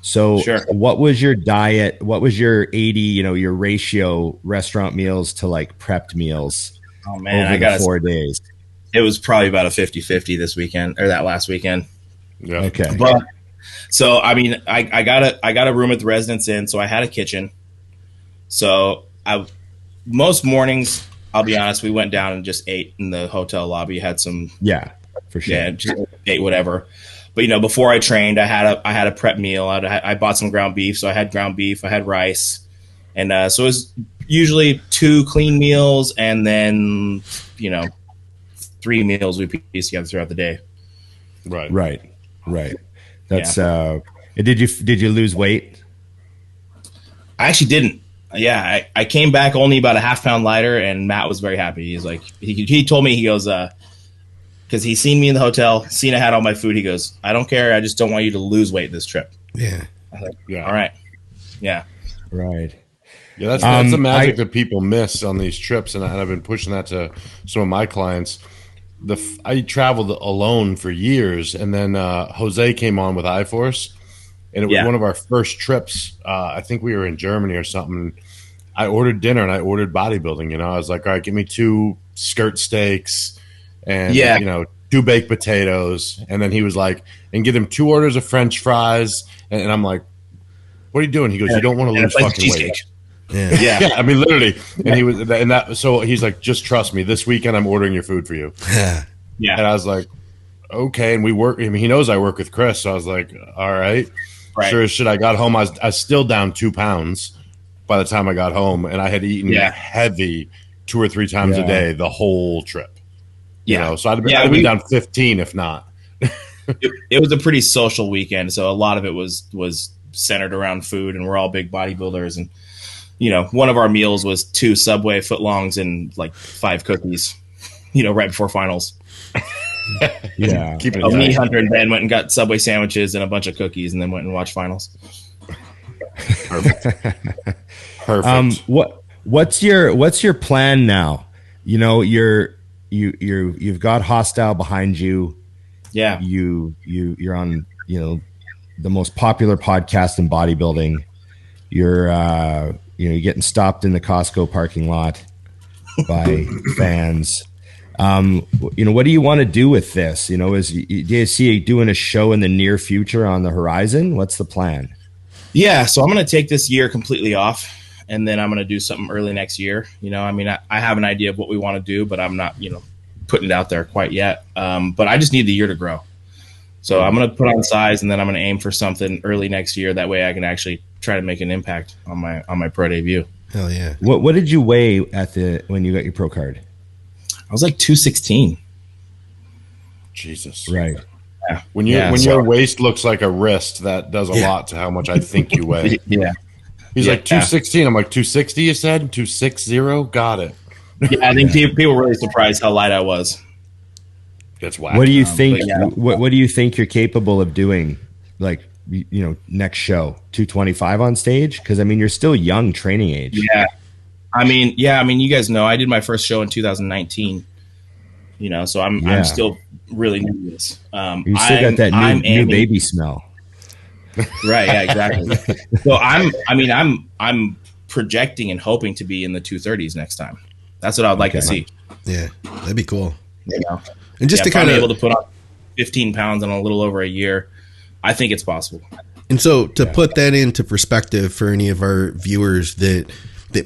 So what was your diet? What was your 80, your ratio restaurant meals to like prepped meals? Oh man, I got 4 days. It was probably about a 50-50 this weekend or that last weekend. Yeah. Okay. But so, I mean, I got a room at the Residence Inn, so I had a kitchen. So most mornings, I'll be honest, we went down and just ate in the hotel lobby. Had some, for sure. Yeah, just ate whatever. But before I trained, I had a prep meal. I bought some ground beef, so I had ground beef. I had rice, and so it was usually 2 clean meals, and then 3 meals we piece together throughout the day. Right. That's did you lose weight? I actually didn't. Yeah, I came back only about a half pound lighter, and Matt was very happy. He's like, he told me, he goes, because he's seen me in the hotel, seen I had all my food. He goes, I don't care. I just don't want you to lose weight this trip. Yeah. I was like, all right. Yeah. Right. Yeah, that's the magic that people miss on these trips, and I've been pushing that to some of my clients. I traveled alone for years, and then Jose came on with iForce, and it was one of our first trips. I think we were in Germany or something. I ordered dinner, and I ordered bodybuilding. I was like, all right, give me 2 skirt steaks and 2 baked potatoes. And then he was like, and get him 2 orders of French fries. And I'm like, what are you doing? He goes, you don't want to lose fucking weight. Yeah. I mean, literally. And he was, and that, so he's like, just trust me. This weekend, I'm ordering your food for you. Yeah. And I was like, okay. And we work. I mean, he knows I work with Chris, so I was like, all right. Sure as shit. I got home. I was still down 2 pounds by the time I got home, and I had eaten heavy 2 or 3 times a day the whole trip. So I'd have been down 15 if not. It was a pretty social weekend, so a lot of it was centered around food, and we're all big bodybuilders, and one of our meals was 2 Subway footlongs and like 5 cookies, right before finals. Keep it me, Hunter, and Ben went and got Subway sandwiches and a bunch of cookies, and then went and watched finals. Perfect. What's your plan now? You've got Hostile behind you. Yeah. You're on, the most popular podcast in bodybuilding. You're getting stopped in the Costco parking lot by fans. What do you want to do with this? Do you see you doing a show in the near future on the horizon? What's the plan? Yeah. So I'm going to take this year completely off, and then I'm going to do something early next year. I have an idea of what we want to do, but I'm not, putting it out there quite yet. But I just need the year to grow. So I'm going to put on size, and then I'm going to aim for something early next year. That way I can actually try to make an impact on my pro debut. Hell yeah. What did you weigh when you got your pro card? I was like 216. Jesus. Right. Yeah. When your waist looks like a wrist, that does a lot to how much I think you weigh. Yeah. He's like 216. I'm like 260. You said 260. Got it. Yeah, I think people were really surprised how light I was. That's whack. What do you think? What do you think you're capable of doing? Like, next show, 225 on stage? Because you're still young, training age. Yeah. I mean, you guys know I did my first show in 2019. So I'm still really new to this. You still got that new baby smell. Right. Yeah. Exactly. So I'm projecting and hoping to be in the 230s next time. That's what I would like to see. Yeah, that'd be cool. You know? And just to kind of able to put on 15 pounds in a little over a year, I think it's possible. And so to put that into perspective for any of our viewers that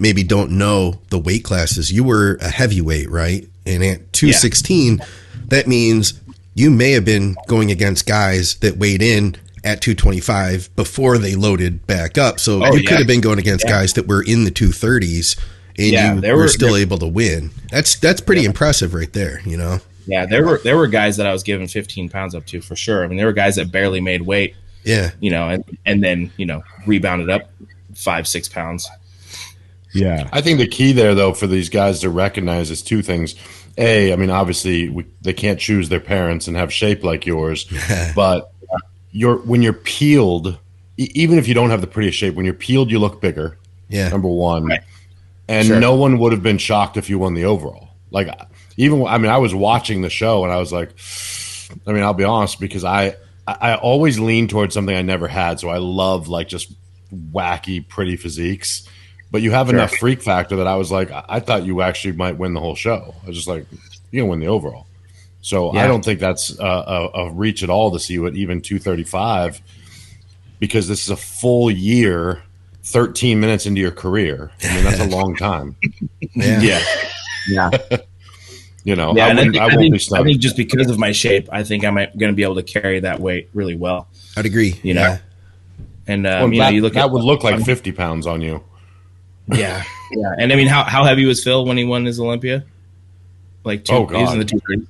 maybe don't know the weight classes, you were a heavyweight, right? And at 216, that means you may have been going against guys that weighed in at 225 before they loaded back up. So you could have been going against guys that were in the 230s and you were still able to win. That's pretty impressive right there, you know? Yeah, there were guys that I was giving 15 pounds up to for sure. I mean, there were guys that barely made weight. Yeah. You know, and then, you know, rebounded up 5-6 pounds. Yeah. I think the key there, though, for these guys to recognize is two things. A, I mean, obviously, they can't choose their parents and have shape like yours. But when you're peeled, even if you don't have the prettiest shape, when you're peeled, you look bigger. Yeah. Number one. Right. And Sure. no one would have been shocked if you won the overall. Like, I was watching the show and I was like, I mean, I'll be honest, because I always lean towards something I never had. So I love like just wacky, pretty physiques. But you have enough freak factor that I was like, I thought you actually might win the whole show. I was just like, you're going to win the overall. So I don't think that's a reach at all to see you at even 235, because this is a full year, 13 minutes into your career. I mean, that's a long time. Yeah. You know, yeah, I think just because of my shape, I think I'm going to be able to carry that weight really well. I'd agree. You know, and you look would look like 50 pounds on you. Yeah. And I mean, how heavy was Phil when he won his Olympia? Like he was in the 230s.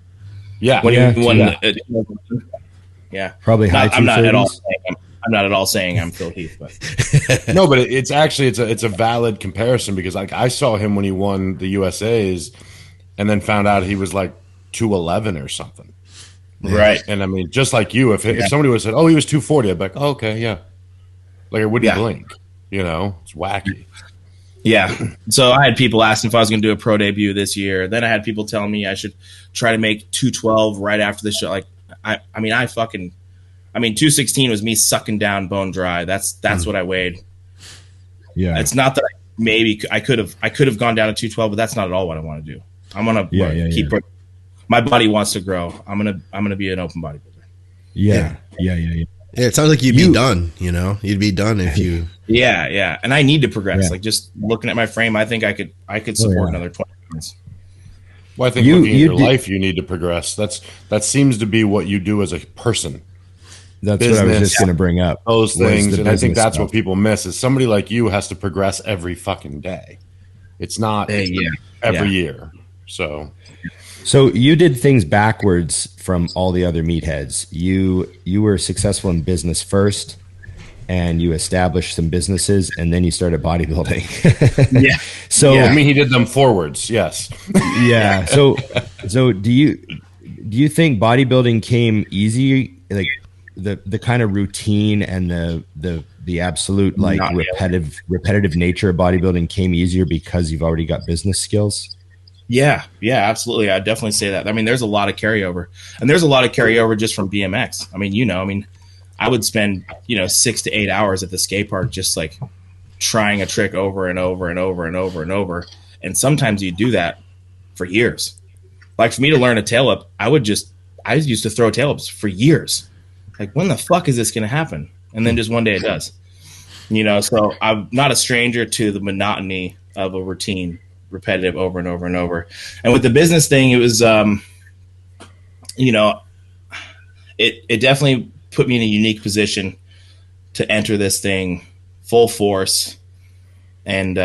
Yeah, when he won. Probably high 230s. I'm not at all saying I'm Phil Heath, but no, but it's actually it's a valid comparison, because like I saw him when he won the USA's, and then found out he was like 211 or something. Right. And I mean, just like you, if somebody would have said, "Oh, he was 240," I'd be like, "Oh, okay, yeah." Like I wouldn't blink. You know, it's wacky. Yeah. So I had people asking if I was going to do a pro debut this year. Then I had people telling me I should try to make 212 right after the show. Like, I mean, 216 was me sucking down bone dry. That's what I weighed. Yeah. It's not that I could have gone down to 212, but that's not at all what I want to do. I'm going to keep. My body wants to grow. I'm going to be an open bodybuilder. Yeah. Yeah, it sounds like you'd be done, you know? You'd be done if you... Yeah. And I need to progress. Like, just looking at my frame, I think I could support another 20 pounds. Well, I think looking at your life, you need to progress. That seems to be what you do as a person. That's business, what I was just going to bring up. Those things, and I think that's what people miss, is somebody like you has to progress every fucking day. It's not every year. So you did things backwards from all the other meatheads. You were successful in business first, and you established some businesses, and then you started bodybuilding. Yeah. So I mean, he did them forwards. Yes. Yeah. So do you think bodybuilding came easy? Like the kind of routine and the absolute like repetitive nature of bodybuilding came easier because you've already got business skills? Yeah, absolutely. I'd definitely say that. I mean, there's a lot of carryover, and there's a lot of carryover just from BMX. I mean, I would spend, 6 to 8 hours at the skate park, just like trying a trick over and over and over and over and over. And sometimes you do that for years. Like for me to learn a tail up, I used to throw tail ups for years. Like, when the fuck is this going to happen? And then just one day it does, so I'm not a stranger to the monotony of a routine, repetitive over and over and over. And with the business thing, it was, it definitely put me in a unique position to enter this thing full force. And,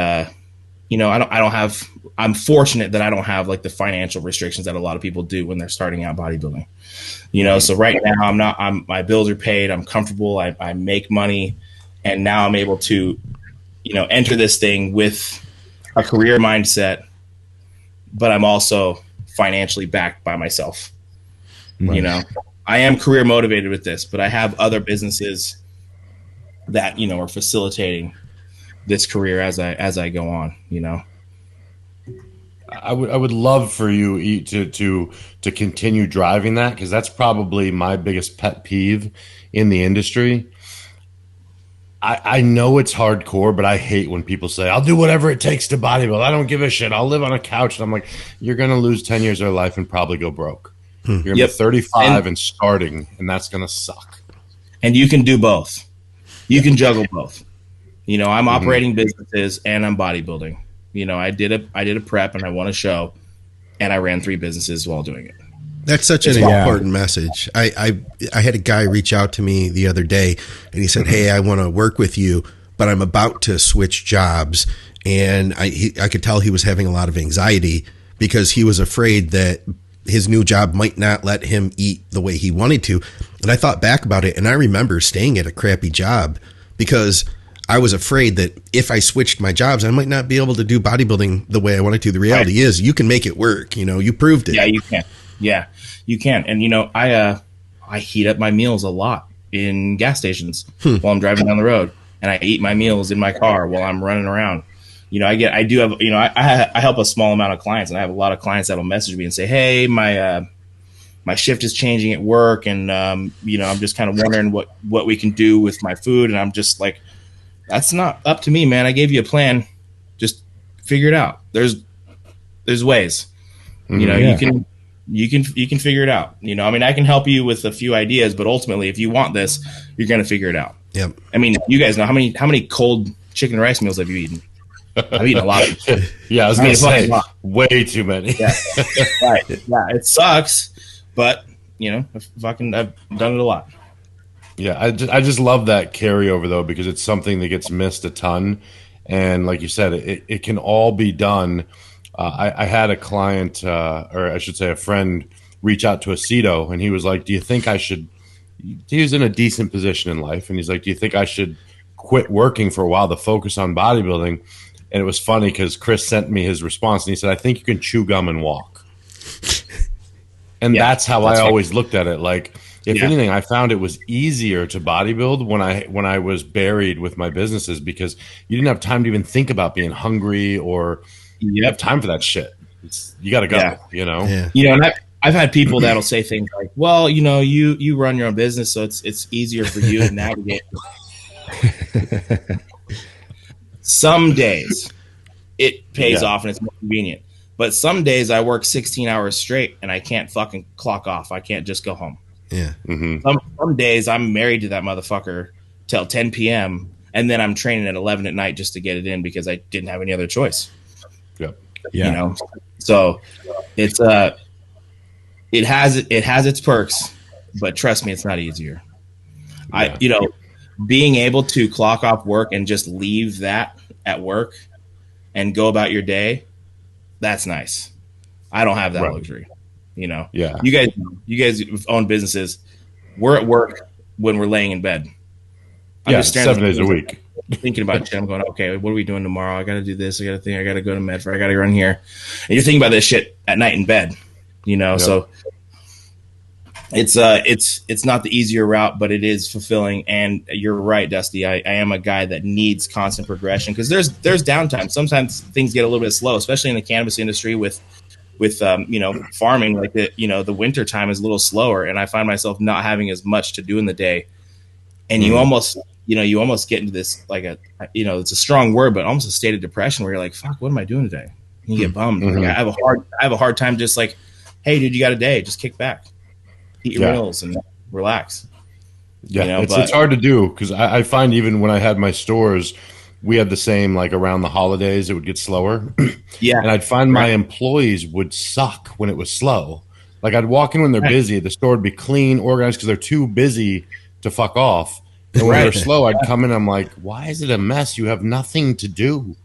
I'm fortunate that I don't have like the financial restrictions that a lot of people do when they're starting out bodybuilding, so right now my bills are paid. I'm comfortable. I make money, and now I'm able to, enter this thing with a career mindset, but I'm also financially backed by myself. Right. I am career motivated with this, but I have other businesses that, are facilitating this career as I go on, I would love for you to continue driving that, because that's probably my biggest pet peeve in the industry. I know it's hardcore, but I hate when people say, I'll do whatever it takes to bodybuild. I don't give a shit. I'll live on a couch. And I'm like, you're going to lose 10 years of your life and probably go broke. You're going to be 35 and starting, and that's going to suck. And you can do both. You can juggle both. You know, I'm operating businesses and I'm bodybuilding. You know, I did a prep and I won a show, and I ran 3 businesses while doing it. That's such an important message. I had a guy reach out to me the other day, and he said, "Hey, I want to work with you, but I'm about to switch jobs." And I could tell he was having a lot of anxiety because he was afraid that his new job might not let him eat the way he wanted to. And I thought back about it, and I remember staying at a crappy job because I was afraid that if I switched my jobs, I might not be able to do bodybuilding the way I wanted to. The reality is you can make it work. You know, you proved it. Yeah, you can. Yeah, you can. And, you know, I heat up my meals a lot in gas stations while I'm driving down the road, and I eat my meals in my car while I'm running around. You know, I help a small amount of clients, and I have a lot of clients that'll message me and say, "Hey, my shift is changing at work, and you know, I'm just kind of wondering what we can do with my food." And I'm just like, "That's not up to me, man. I gave you a plan. Just figure it out. There's ways. You know, you can figure it out. You know, I mean, I can help you with a few ideas, but ultimately, if you want this, you're going to figure it out." Yep. I mean, you guys know how many cold chicken and rice meals have you eaten? I've eaten a lot of them. Yeah, I was going to say way too many. Yeah. Right. Yeah, it sucks, but you know, I've done it a lot. Yeah, I just love that carryover though, because it's something that gets missed a ton, and like you said, it can all be done. I had a client, or I should say, a friend, reach out to Aceto, and he was like, "Do you think I should?" He was in a decent position in life, and he's like, "Do you think I should quit working for a while to focus on bodybuilding?" And it was funny because Chris sent me his response, and he said, "I think you can chew gum and walk." And that's how I always looked at it. Like, if anything, I found it was easier to bodybuild when I was buried with my businesses, because you didn't have time to even think about being hungry, or you have time for that shit. You got to go, you know? Yeah. You know, and I've had people that'll say things like, "Well, you know, you run your own business, so it's easier for you to navigate." Some days it pays off and it's more convenient, but some days I work 16 hours straight and I can't fucking clock off. I can't just go home. Yeah. Some days I'm married to that motherfucker till 10 p.m. and then I'm training at 11 at night just to get it in because I didn't have any other choice. Yep. You know, so it's it has its perks, but trust me, it's not easier. You know, being able to clock off work and just leave that at work and go about your day, that's nice. I don't have that luxury. You know, you guys own businesses. We're at work when we're laying in bed. I'm just 7 days a week. Thinking about shit. I'm going, okay, what are we doing tomorrow? I got to do this. I got to think. I got to go to Medford. I got to run here. And you're thinking about this shit at night in bed. You know, so it's not the easier route, but it is fulfilling. And you're right, Dusty. I am a guy that needs constant progression because there's downtime. Sometimes things get a little bit slow, especially in the cannabis industry with you know, farming. Like the winter time is a little slower, and I find myself not having as much to do in the day. And you almost get into this, like it's a strong word, but almost a state of depression where you're like, fuck, what am I doing today? And you get bummed. Like, I have a hard time just like, hey, dude, you got a day, just kick back. Eat your meals and relax. Yeah, you know, it's hard to do because I find even when I had my stores, we had the same, like around the holidays, it would get slower. And I'd find my employees would suck when it was slow. Like I'd walk in when they're busy, the store would be clean, organized because they're too busy to fuck off. And when they're slow, I'd come in, I'm like, why is it a mess? You have nothing to do.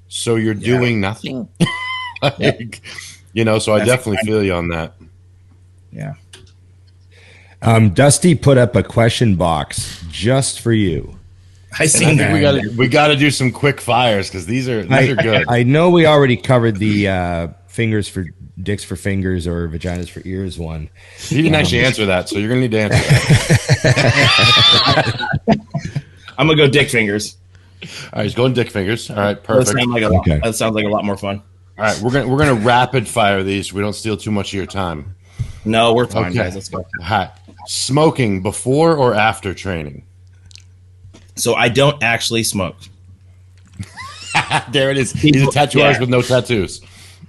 So you're doing nothing? Like, you know, so I definitely feel you on that. Yeah. Dusty put up a question box just for you. I seen that. We got to do some quick fires because these are good. I know we already covered the fingers for dicks for fingers or vaginas for ears one. You didn't actually answer that, so you're gonna need to answer that. I'm gonna go dick fingers. All right, he's going dick fingers. All right, perfect. That sounds like a lot more fun. All right, we're gonna rapid fire these. So we don't steal too much of your time. No, we're fine, guys. Let's go. Smoking before or after training? So I don't actually smoke. There it is. He's a tattoo artist with no tattoos.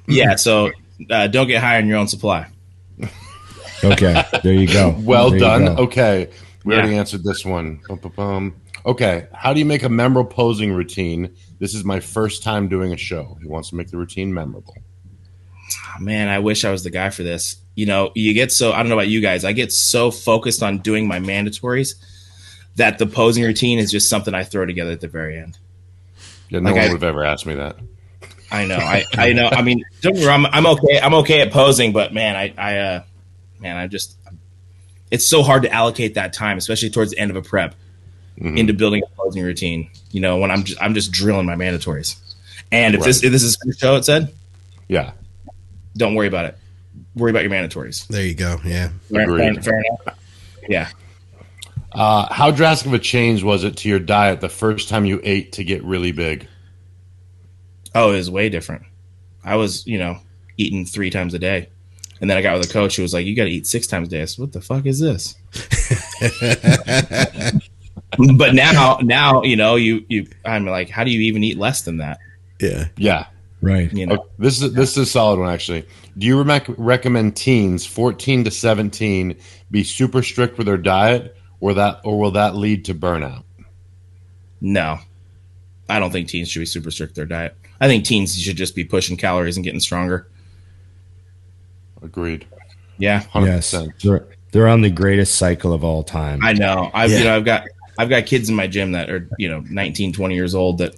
Yeah, so don't get high on your own supply. Okay, there you go. Well there done. Go. Okay, we already answered this one. Okay, how do you make a memorable posing routine? This is my first time doing a show. He wants to make the routine memorable. Oh, man, I wish I was the guy for this. You know, you get so, I don't know about you guys, I get so focused on doing my mandatories that the posing routine is just something I throw together at the very end. Yeah, no one would have ever asked me that. I know. I know. I mean, don't get me wrong, I'm okay. I'm okay at posing, but man, it's so hard to allocate that time, especially towards the end of a prep, into building a posing routine. You know, when I'm just drilling my mandatories. And if this is the show, it said, yeah, don't worry about it. Worry about your mandatories. There you go. Yeah. Fair enough. Yeah. How drastic of a change was it to your diet the first time you ate to get really big? Oh, it was way different. I was, eating 3 times a day. And then I got with a coach who was like, you got to eat 6 times a day. I said, what the fuck is this? But now, I'm like, how do you even eat less than that? Yeah. Yeah. Right. This is a solid one, actually. Do you recommend teens 14 to 17 be super strict with their diet, or will that lead to burnout? No, I don't think teens should be super strict with their diet. I think teens should just be pushing calories and getting stronger. Agreed. Yeah. 100%. Yes. They're on the greatest cycle of all time. I know. I've got kids in my gym that are 19, 20 years old that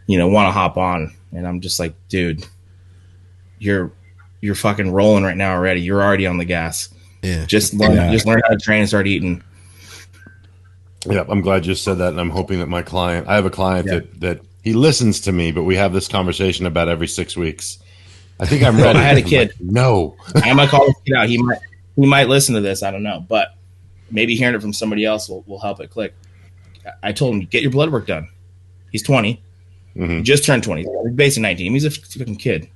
want to hop on, and I'm just like, dude, you're fucking rolling right now already. You're already on the gas. Yeah. Just learn how to train and start eating. Yeah, I'm glad you said that, and I'm hoping that I have a client that he listens to me, but we have this conversation about every 6 weeks. I think I'm ready. I had a kid. Like, no. I might call this kid out. He might listen to this. I don't know, but maybe hearing it from somebody else will help it click. I told him, get your blood work done. He's 20. He just turned 20. He's basically 19. He's a fucking kid.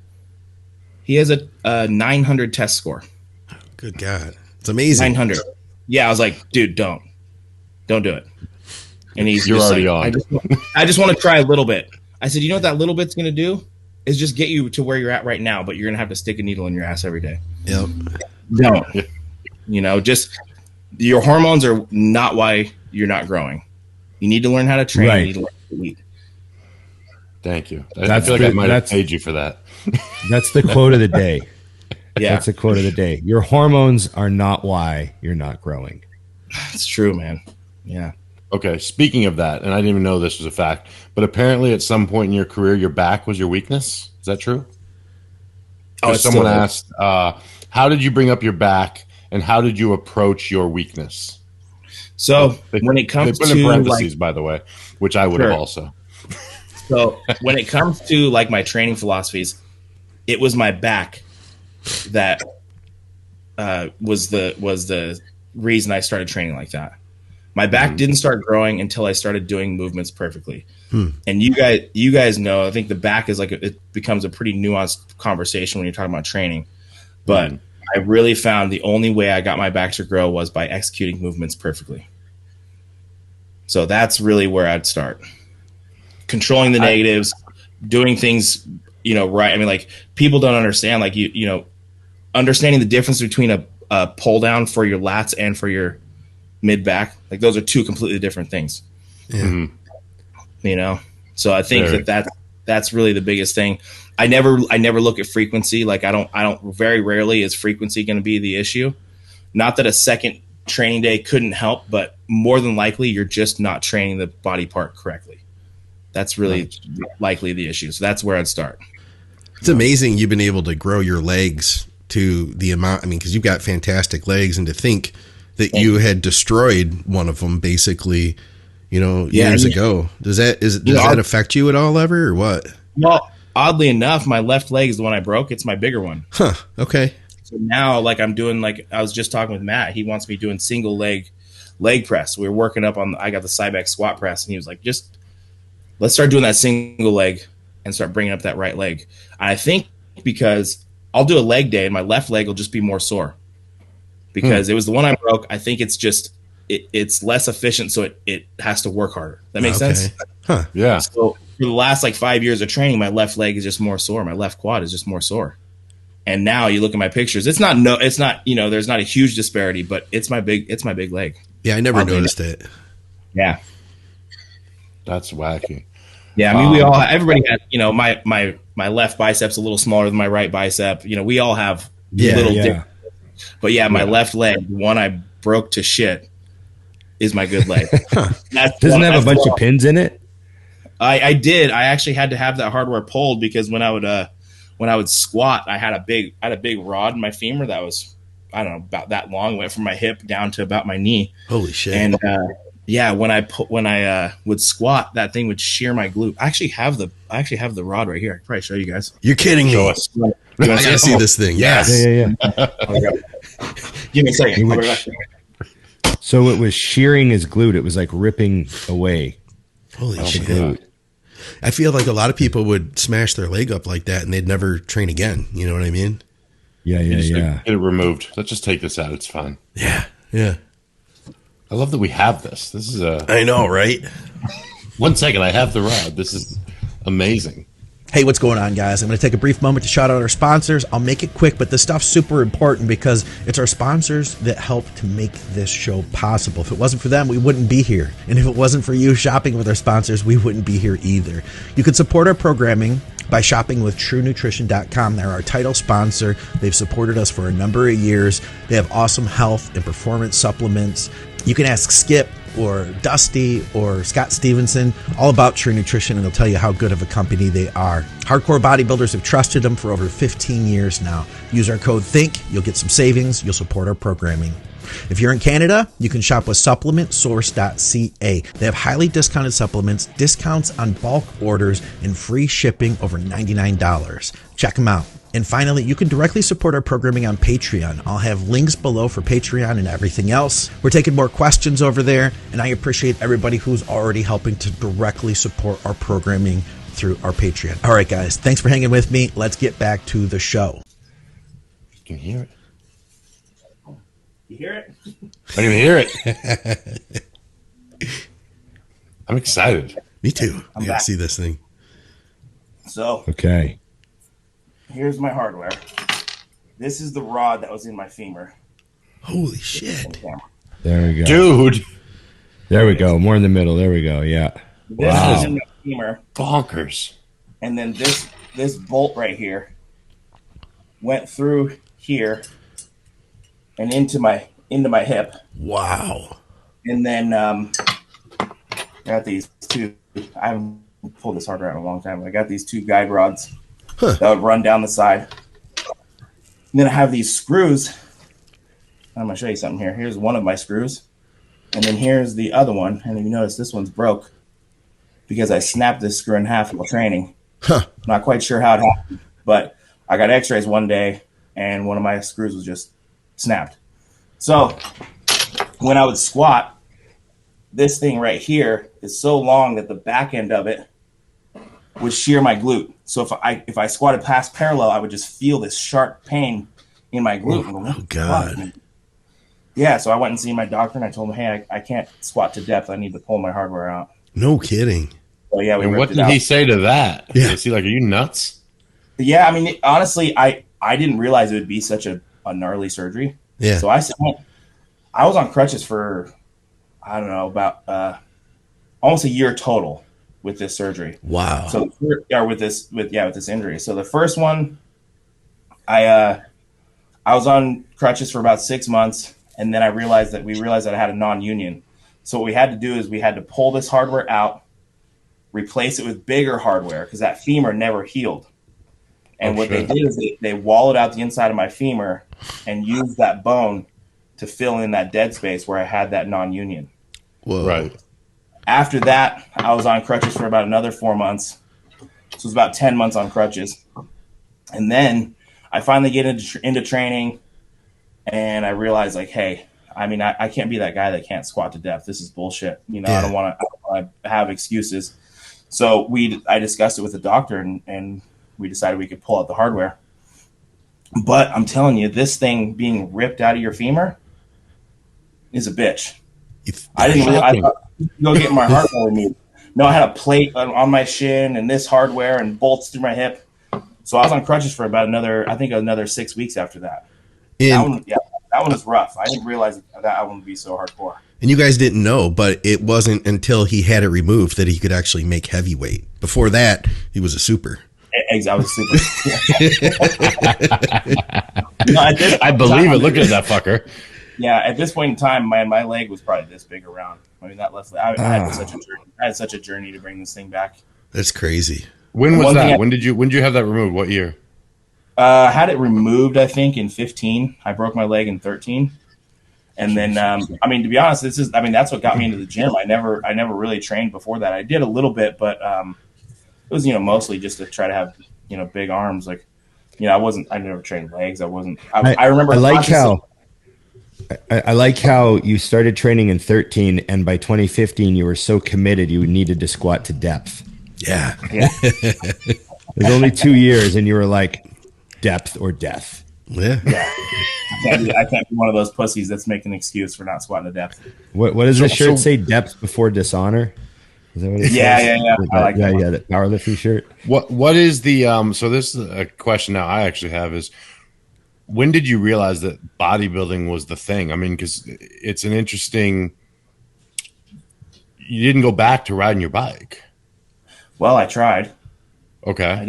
He has a 900 test score. Good God. It's amazing. 900. Yeah, I was like, dude, don't do it. And You're already on. I just want to try a little bit. I said, you know what that little bit's going to do? Is just get you to where you're at right now, but you're going to have to stick a needle in your ass every day. Yep. Don't. Just your hormones are not why you're not growing. You need to learn how to train. Right. You need to learn how to eat. Thank you. I feel like I might have paid you for that. That's the quote of the day. Yeah. That's the quote of the day. Your hormones are not why you're not growing. It's true, man. Yeah. Okay, speaking of that, and I didn't even know this was a fact, but apparently at some point in your career, your back was your weakness. Is that true? Oh, someone asked, how did you bring up your back, and how did you approach your weakness? So when it comes to parentheses, by the way, which I would have also. So when it comes to like my training philosophies, it was my back that was the reason I started training like that. My back didn't start growing until I started doing movements perfectly. And you guys know, I think the back is it becomes a pretty nuanced conversation when you're talking about training. But I really found the only way I got my back to grow was by executing movements perfectly. So that's really where I'd start. Controlling the negatives, doing things, right. I mean, like, people don't understand, like, understanding the difference between a pull down for your lats and for your mid back, like, those are two completely different things. Yeah. So I think that's really the biggest thing. I never look at frequency. Like, I don't very rarely is frequency going to be the issue. Not that a second training day couldn't help, but more than likely you're just not training the body part correctly. That's really likely the issue. So that's where I'd start. It's amazing you've been able to grow your legs to the amount. I mean, because you've got fantastic legs, and to think that you had destroyed one of them basically, years ago. Does that affect you at all ever, or what? Well, oddly enough, my left leg is the one I broke. It's my bigger one. Huh. Okay. So now, like, I'm doing, like, I was just talking with Matt. He wants me doing single leg press. We were working up on, I got the Cybex squat press, and he was like, let's start doing that single leg and start bringing up that right leg. And I think because I'll do a leg day and my left leg will just be more sore because it was the one I broke. I think it's just it's less efficient, so it has to work harder. That makes sense. Huh. Yeah. So for the last like 5 years of training, my left leg is just more sore. My left quad is just more sore. And now you look at my pictures, it's not, there's not a huge disparity, but it's my big leg. Yeah, I never noticed it. Yeah. That's wacky. Yeah, I mean, everybody has, my left bicep's a little smaller than my right bicep. We all have little but my left leg, the one I broke to shit, is my good leg. Doesn't it have a bunch of pins in it? I did. I actually had to have that hardware pulled because when I would squat, I had a big rod in my femur that was, I don't know, about that long. Went from my hip down to about my knee. Holy shit! And when I would squat, that thing would shear my glute. I actually have the rod right here. I can probably show you guys. You're kidding me. I gotta see this thing. Yes. Yeah. Give me a second. So it was shearing his glute. It was like ripping away. Holy shit. I feel like a lot of people would smash their leg up like that and they'd never train again. You know what I mean? Yeah. Get it removed. Let's just take this out. It's fine. Yeah. I love that we have this. This is I know, right? 1 second. I have the rod. This is amazing. Hey, what's going on, guys? I'm going to take a brief moment to shout out our sponsors. I'll make it quick, but this stuff's super important because it's our sponsors that help to make this show possible. If it wasn't for them, we wouldn't be here. And if it wasn't for you shopping with our sponsors, we wouldn't be here either. You can support our programming by shopping with TrueNutrition.com. They're our title sponsor. They've supported us for a number of years. They have awesome health and performance supplements. You can ask Skip or Dusty or Scott Stevenson all about True Nutrition, and they'll tell you how good of a company they are. Hardcore bodybuilders have trusted them for over 15 years now. Use our code THINK. You'll get some savings. You'll support our programming. If you're in Canada, you can shop with supplementsource.ca. They have highly discounted supplements, discounts on bulk orders, and free shipping over $99. Check them out. And finally, you can directly support our programming on Patreon. I'll have links below for Patreon and everything else. We're taking more questions over there, and I appreciate everybody who's already helping to directly support our programming through our Patreon. All right, guys, thanks for hanging with me. Let's get back to the show. You can hear it. You hear it? I can hear it. I'm excited. Me too. I gotta see this thing. So, okay. Here's my hardware. This is the rod that was in my femur. Holy shit. There we go. Dude. There we go. More in the middle. There we go. Yeah. This was in my femur. Bonkers. And then this bolt right here went through here and into my hip. Wow. And then got these two. I haven't pulled this hardware out in a long time. I got these two guide rods that would run down the side. And then I have these screws. I'm going to show you something here. Here's one of my screws. And then here's the other one. And if you notice, this one's broke because I snapped this screw in half while training. Not quite sure how it happened, but I got x-rays one day and one of my screws was just snapped. So when I would squat, this thing right here is so long that the back end of it would shear my glute. So if I squatted past parallel, I would just feel this sharp pain in my glute. Oh God. Yeah, so I went and seen my doctor, and I told him, hey, I can't squat to depth. I need to pull my hardware out. No kidding. So yeah, and what did he say to that? Yeah. Is he like, are you nuts? Yeah, I mean, honestly, I didn't realize it would be such a gnarly surgery. Yeah. So I was on crutches for, I don't know, about almost a year total with this surgery. Wow. So with this injury. So the first one, I was on crutches for about 6 months, and then we realized that I had a non-union. So what we had to do is we had to pull this hardware out, replace it with bigger hardware because that femur never healed. And they did is they wallowed out the inside of my femur and used that bone to fill in that dead space where I had that non-union. Whoa. Right. After that, I was on crutches for about another 4 months. So it was about 10 months on crutches. And then I finally get into training, and I realized, like, hey, I mean, I can't be that guy that can't squat to depth. This is bullshit. You know, yeah. I don't want to have excuses. So I discussed it with the doctor, and we decided we could pull out the hardware. But I'm telling you, this thing being ripped out of your femur is a bitch. I didn't really, I thought go get my heart removed. No, I had a plate on my shin and this hardware and bolts through my hip. So I was on crutches for about another 6 weeks after that. That one was rough. I didn't realize that one would be so hardcore. And you guys didn't know, but it wasn't until he had it removed that he could actually make heavyweight. Before that, he was a super. I was super. I believe it. Look at that fucker. Yeah, at this point in time, my leg was probably this big around. I mean, that left. I had such a journey to bring this thing back. That's crazy. When was that? When did you have that removed? What year? I had it removed, I think, in 15. I broke my leg in 13. And then, I mean, to be honest, that's what got me into the gym. I never really trained before that. I did a little bit, but it was, mostly just to try to have, big arms. Like, I never trained legs. I remember. I like how you started training in 13, and by 2015, you were so committed you needed to squat to depth. Yeah. It was only 2 years, and you were like, depth or death. Yeah. I can't be one of those pussies that's making an excuse for not squatting to depth. What does the shirt say? Depth before dishonor? Is that what it says? Yeah. I like that. The powerlifting shirt. What is the so this is a question now I actually have is, when did you realize that bodybuilding was the thing? I mean, because it's an interesting. You didn't go back to riding your bike. Well, I tried. Okay. I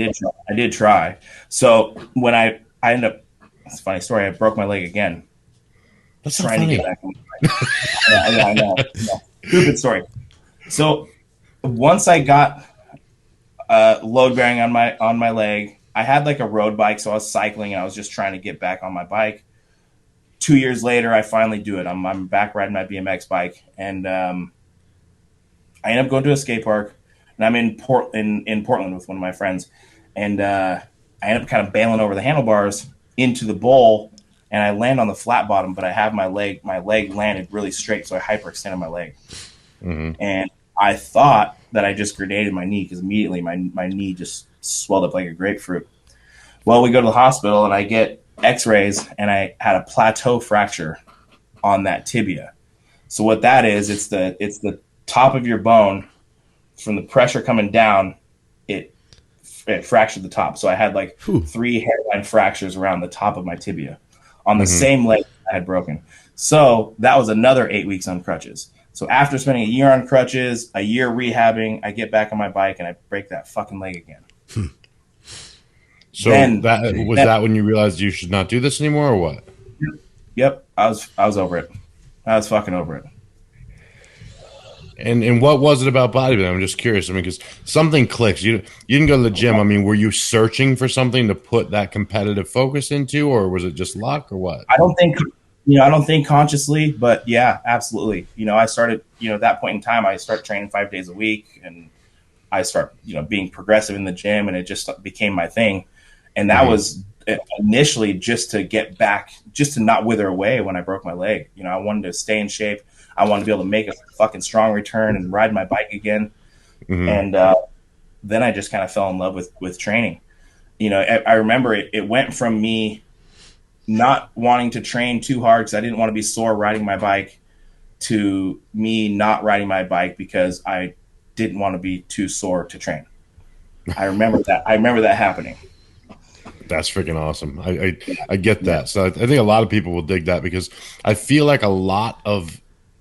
did try. So when I ended up, it's a funny story. I broke my leg again. That's so funny. To get back on the bike. Yeah, I know. Stupid story. So once I got load bearing on my leg, I had like a road bike, so I was cycling and I was just trying to get back on my bike. 2 years later, I finally do it. I'm back riding my BMX bike, and I end up going to a skate park, and I'm in Portland with one of my friends, and I end up kind of bailing over the handlebars into the bowl, and I land on the flat bottom, but I have my leg landed really straight, so I hyperextended my leg. Mm-hmm. And I thought that I just grenaded my knee, because immediately my knee just swelled up like a grapefruit. Well, we go to the hospital, and I get x-rays, and I had a plateau fracture on that tibia. So what that is, it's the top of your bone. From the pressure coming down, it fractured the top. So I had like 3 hairline fractures around the top of my tibia on the same leg I had broken. So that was another 8 weeks on crutches. So after spending a year on crutches, a year rehabbing, I get back on my bike and I break that fucking leg again. So that when you realized you should not do this anymore, or what? Yep, I was over it. I was fucking over it. And what was it about bodybuilding? I'm just curious. I mean, because something clicks. You didn't go to the gym. I mean, were you searching for something to put that competitive focus into, or was it just luck, or what? I don't think consciously, but yeah, absolutely. I started, at that point in time, I started training 5 days a week, and I start, being progressive in the gym, and it just became my thing. And that was initially just to get back, just to not wither away when I broke my leg. I wanted to stay in shape. I wanted to be able to make a fucking strong return and ride my bike again. Mm-hmm. And then I just kind of fell in love with training. I remember it went from me not wanting to train too hard because I didn't want to be sore riding my bike, to me not riding my bike because I didn't want to be too sore to train. I remember that happening. That's freaking awesome. I get that. So I think a lot of people will dig that, because I feel like a lot of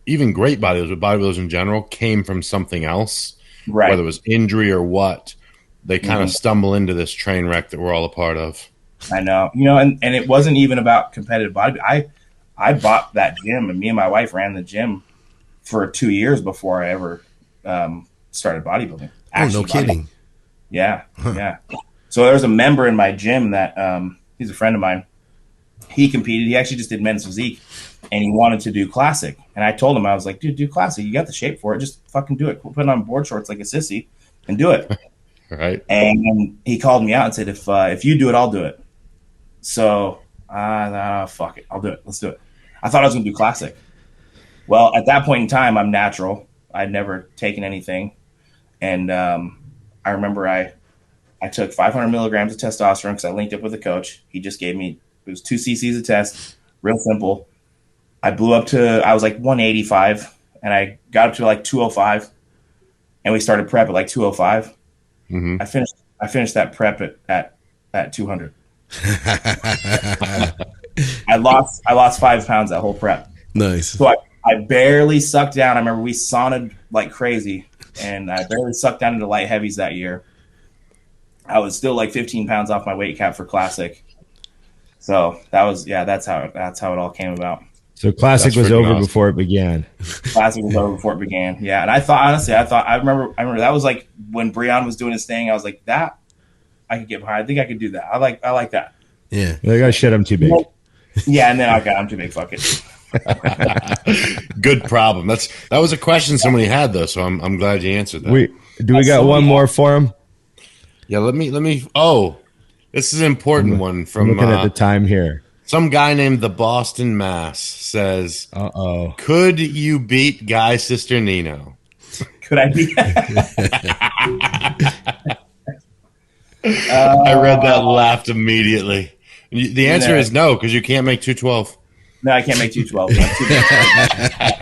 even great bodybuilders, but bodybuilders in general, came from something else, right? Whether it was injury or what, they kind of stumble into this train wreck that we're all a part of. I know, and it wasn't even about competitive bodybuilding. I bought that gym, and me and my wife ran the gym for 2 years before I ever started bodybuilding. No kidding. Yeah, yeah. So there was a member in my gym that he's a friend of mine. He competed. He actually just did men's physique, and he wanted to do classic. And I told him, I was like, dude, do classic. You got the shape for it. Just fucking do it. Put on board shorts like a sissy and do it. Right. And he called me out and said, if you do it, I'll do it. So fuck it. I'll do it. Let's do it. I thought I was going to do classic. Well, at that point in time, I'm natural. I'd never taken anything. And I remember I took 500 milligrams of testosterone because I linked up with a coach. He just gave me, it was 2 cc's a test, real simple. I blew up to, I was like 185 and I got up to like 205, and we started prep at like 205. I finished that prep at 200. I lost 5 pounds that whole prep. Nice. So I barely sucked down. I remember we saunaed like crazy, and I barely sucked down into light heavies that year. I was still like 15 pounds off my weight cap for Classic. So that's how it all came about. So Classic was over before it began. Classic was over before it began. Yeah, and I remember that was like when Breon was doing his thing. I was like, that I could get behind. I think I could do that. I like that. Yeah. Like, oh shit, I'm too big. Yeah, and then I'm too big. Fuck it. Good problem. That was a question somebody had though, so I'm glad you answered that. We got one more for him? Yeah, let me. Oh, this is an important one from. I'm looking at the time here. Some guy named the Boston Mass says, "Uh-oh, could you beat Guy Cisternino?" Could I beat? I read that and laughed immediately. The answer is no, because you can't make 212. No, I can't make 212.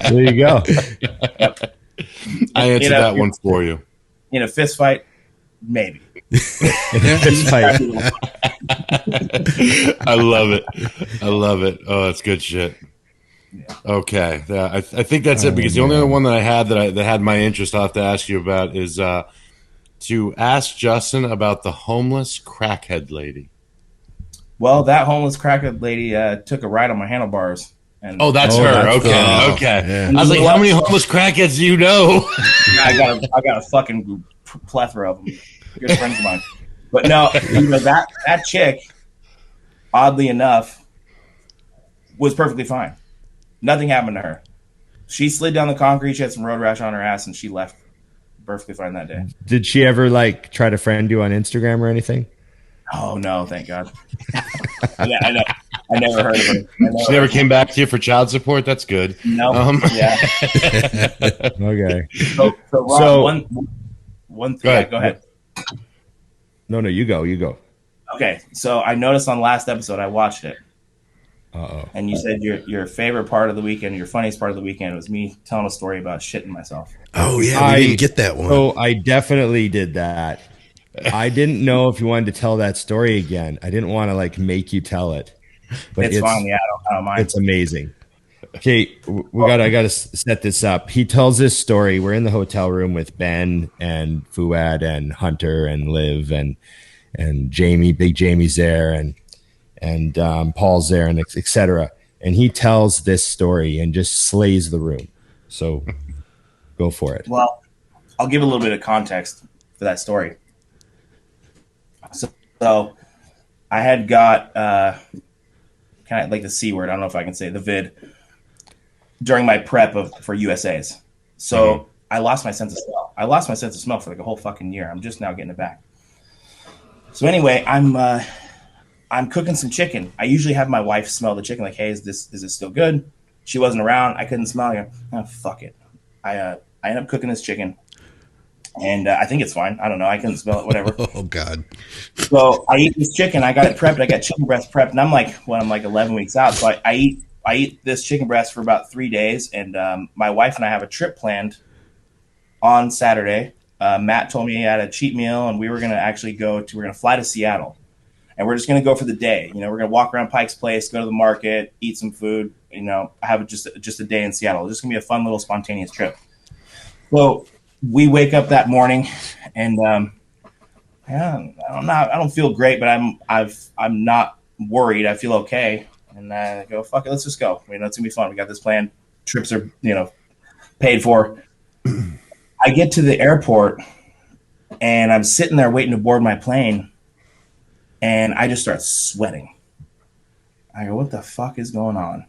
There you go. I answered that one for you. In a fist fight, maybe. Fist fight. I love it. Oh, that's good shit. Yeah. Okay, I think that's it, because the only other one that I had that had my interest I'll have to ask you about is to ask Justin about the homeless crackhead lady. Well, that homeless crackhead lady took a ride on my handlebars. And that's her. Okay. Yeah. I was like, how many homeless crackheads do you know? I got a fucking plethora of them. Good friends of mine. But no, that chick, oddly enough, was perfectly fine. Nothing happened to her. She slid down the concrete. She had some road rash on her ass, and she left perfectly fine that day. Did she ever like try to friend you on Instagram or anything? Oh no, thank God. Yeah, I know. I never heard of her. She never came back to you for child support. That's good. No. Yeah. Okay. So Rob, one thing. Go ahead. No, you go. Okay, so I noticed on last episode I watched it. Uh-oh. And you said your favorite part of the weekend, your funniest part of the weekend was me telling a story about shitting myself. Oh yeah, we didn't get that one. Oh, I definitely did that. I didn't know if you wanted to tell that story again. I didn't want to like make you tell it. But it's fine. Yeah, I don't mind. It's amazing. Okay, I got to set this up. He tells this story. We're in the hotel room with Ben and Fuad and Hunter and Liv and Jamie. Big Jamie's there and Paul's there and etc. And he tells this story and just slays the room. So go for it. Well, I'll give a little bit of context for that story. So I had got kind of like the C word. I don't know if I can say the vid during my prep for USAs. So I lost my sense of smell. I lost my sense of smell for like a whole fucking year. I'm just now getting it back. So anyway, I'm cooking some chicken. I usually have my wife smell the chicken. Like, hey, is it still good? She wasn't around. I couldn't smell it. Oh, fuck it. I end up cooking this chicken. And I think it's fine. I don't know. I couldn't smell it, whatever. Oh, God. So I eat this chicken. I got it prepped. I got chicken breast prepped. And I'm like 11 weeks out. So I eat this chicken breast for about 3 days. And my wife and I have a trip planned on Saturday. Matt told me he had a cheat meal, and we were going to actually we're going to fly to Seattle. And we're just going to go for the day. You know, we're going to walk around Pike's Place, go to the market, eat some food. You know, have just a day in Seattle. It's just going to be a fun little spontaneous trip. So we wake up that morning, and I don't feel great, but I'm not worried. I feel okay, and I go, fuck it, let's just go. You know, it's gonna be fun. We got this plan. Trips are paid for. I get to the airport, and I'm sitting there waiting to board my plane, and I just start sweating. I go, what the fuck is going on?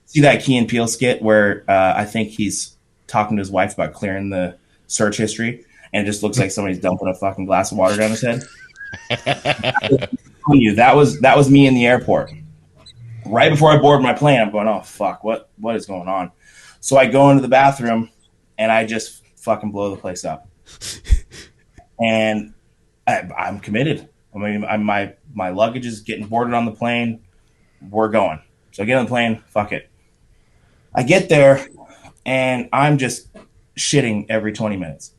See that Key and Peele skit where I think he's talking to his wife about clearing the search history, and it just looks like somebody's dumping a fucking glass of water down his head. That was me in the airport. Right before I board my plane, I'm going, oh fuck, what is going on? So I go into the bathroom and I just fucking blow the place up. And I'm committed. I mean, my luggage is getting boarded on the plane. We're going. So I get on the plane. Fuck it. I get there. and I'm just shitting every 20 minutes.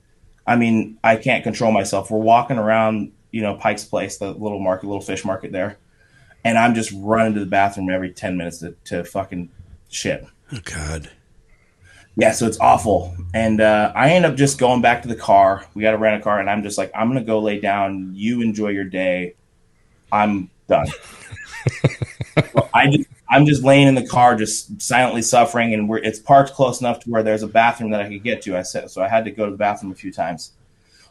I mean, I can't control myself. We're walking around, Pike's Place, the little fish market there. And I'm just running to the bathroom every 10 minutes to fucking shit. Oh, God. Yeah, so it's awful. And I end up just going back to the car. We got to rent a car. And I'm just like, I'm going to go lay down. You enjoy your day. I'm done. So I'm just laying in the car, just silently suffering. And it's parked close enough to where there's a bathroom that I could get to. So I had to go to the bathroom a few times.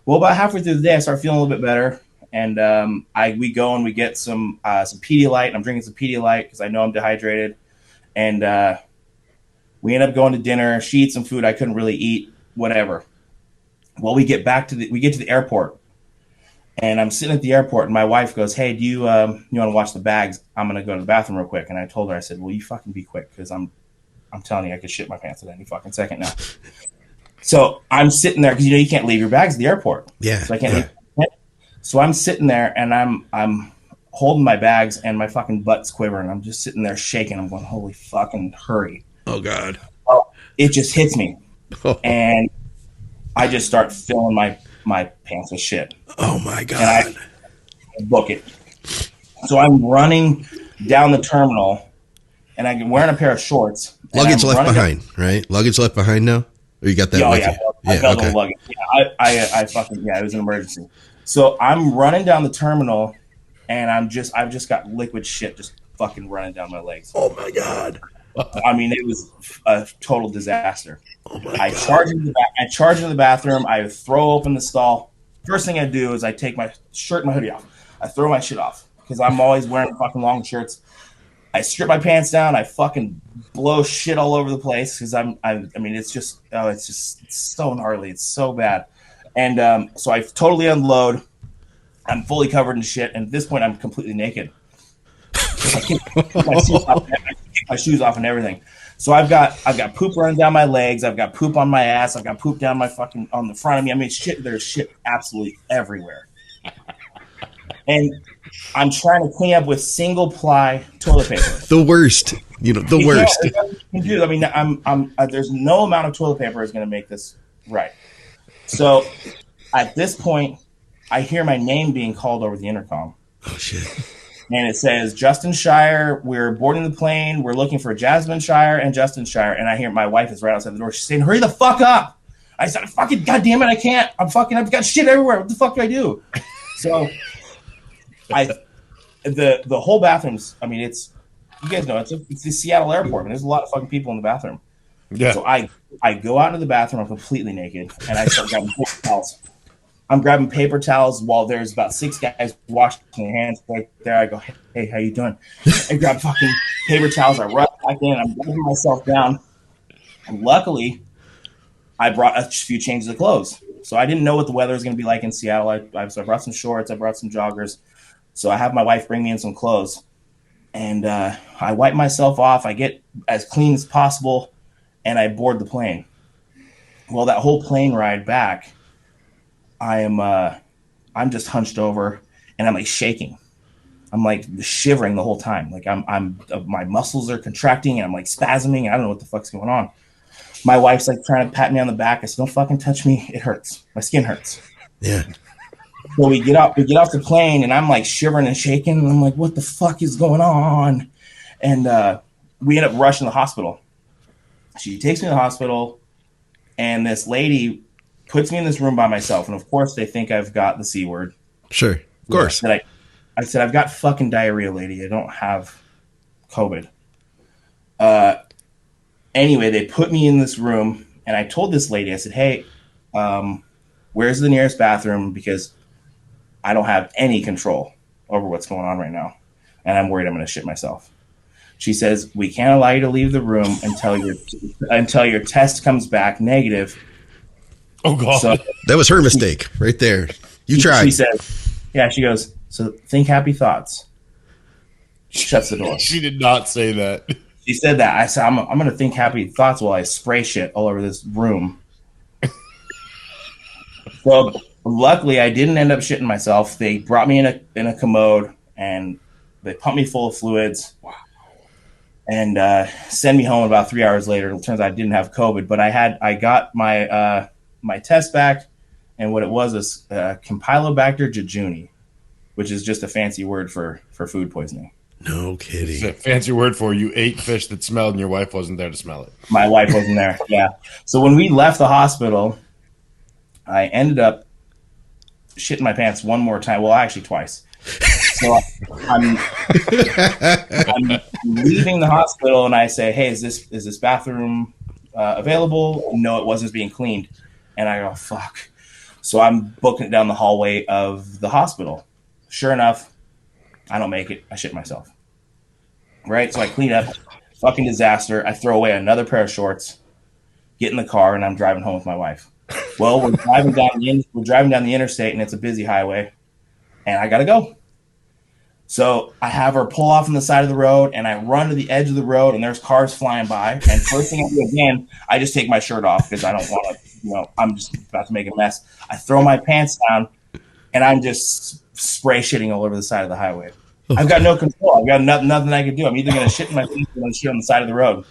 Well, about halfway through the day, I start feeling a little bit better. And we go and we get some Pedialyte. I'm drinking some Pedialyte because I know I'm dehydrated. And we end up going to dinner. She eats some food I couldn't really eat, whatever. Well, we get to the airport. And I'm sitting at the airport, and my wife goes, "Hey, do you want to watch the bags? I'm going to go to the bathroom real quick." And I told her, I said, "Well, you fucking be quick because I'm telling you, I could shit my pants at any fucking second now." So I'm sitting there because you can't leave your bags at the airport. Yeah. So I can't leave. So I'm sitting there, and I'm holding my bags, and my fucking butt's quivering. I'm just sitting there shaking. I'm going, "Holy fucking hurry!" Oh, God. Well, it just hits me, and I just start filling my pants with shit. Oh, my God. And I book it. So I'm running down the terminal, and I'm wearing a pair of shorts. Luggage left behind, right? Luggage left behind now? Or you got that with you? I felt on luggage. Yeah, I fucking, it was an emergency. So I'm running down the terminal, and I've just got liquid shit just fucking running down my legs. Oh, my God. I mean, it was a total disaster. Oh, my I God. charge into the bathroom. I throw open the stall. First thing I do is I take my shirt and my hoodie off. I throw my shit off because I'm always wearing fucking long shirts. I strip my pants down. I fucking blow shit all over the place because it's so gnarly. It's so bad. And so I totally unload. I'm fully covered in shit. And at this point, I'm completely naked. I keep my shoes off and everything. So I've got poop running down my legs. I've got poop on my ass. I've got poop down my fucking on the front of me. I mean, shit. There's shit absolutely everywhere. And I'm trying to clean up with single ply toilet paper. The worst. The worst. You do. I mean, there's no amount of toilet paper is going to make this right. So at this point, I hear my name being called over the intercom. Oh, shit. And it says, "Justin Shier, we're boarding the plane. We're looking for Jasmine Shier and Justin Shier." And I hear my wife is right outside the door. She's saying, "Hurry the fuck up." I said, "Fucking goddamn it, I can't. I've got shit everywhere. What the fuck do I do?" So the whole bathroom's, I mean, it's, you guys know, it's the Seattle airport, and there's a lot of fucking people in the bathroom. Yeah. So I go out into the bathroom, I'm completely naked, and I start grabbing paper towels. I'm grabbing paper towels while there's about 6 guys washing their hands right there. I go, "Hey, how you doing?" I grab fucking paper towels. I run back in. I'm rubbing myself down. And luckily, I brought a few changes of clothes. So I didn't know what the weather was going to be like in Seattle. So I brought some shorts. I brought some joggers. So I have my wife bring me in some clothes. And I wipe myself off. I get as clean as possible. And I board the plane. Well, that whole plane ride back, I'm just hunched over and I'm like shaking. I'm like shivering the whole time. Like my muscles are contracting and I'm like spasming. I don't know what the fuck's going on. My wife's like trying to pat me on the back. I said, "Don't fucking touch me. It hurts. My skin hurts." Yeah. So we get off the plane and I'm like shivering and shaking. And I'm like, "What the fuck is going on?" And we end up rushing to the hospital. She takes me to the hospital, and this lady puts me in this room by myself. And of course they think I've got the C word. Sure. Of course. I said, "I've got fucking diarrhea, lady. I don't have COVID." Anyway, they put me in this room, and I told this lady, I said, "Hey, where's the nearest bathroom? Because I don't have any control over what's going on right now, and I'm worried I'm going to shit myself." She says, "We can't allow you to leave the room until your test comes back negative." Oh, God. So, That was her mistake right there. You tried. She said, "Yeah." She goes, "So think happy thoughts." Shuts the door. She did not say that. She said that. I said, I'm going to think happy thoughts while I spray shit all over this room." So luckily, I didn't end up shitting myself. They brought me in a commode, and they pumped me full of fluids. Wow. and send me home about 3 hours later. It turns out I didn't have COVID, but I got my my test back, and what it was Campylobacter jejuni, which is just a fancy word for food poisoning. No kidding. It's a fancy word for you ate fish that smelled and your wife wasn't there to smell it. My wife wasn't there. Yeah. So when we left the hospital, I ended up shitting my pants one more time. Well, actually twice. So I'm leaving the hospital and I say, "Hey, is this bathroom available?" No, it wasn't being cleaned. And I go, "Fuck." So I'm booking it down the hallway of the hospital. Sure enough, I don't make it. I shit myself. Right? So I clean up. Fucking disaster. I throw away another pair of shorts, get in the car, and I'm driving home with my wife. Well, we're driving down the interstate, and it's a busy highway, and I got to go. So I have her pull off on the side of the road, and I run to the edge of the road, and there's cars flying by. And first thing I do again, I just take my shirt off because I don't want to, I'm just about to make a mess. I throw my pants down, and I'm just spray shitting all over the side of the highway. I've got no control. I've got nothing I can do. I'm either going to shit in my pants or I'm going to shit on the side of the road.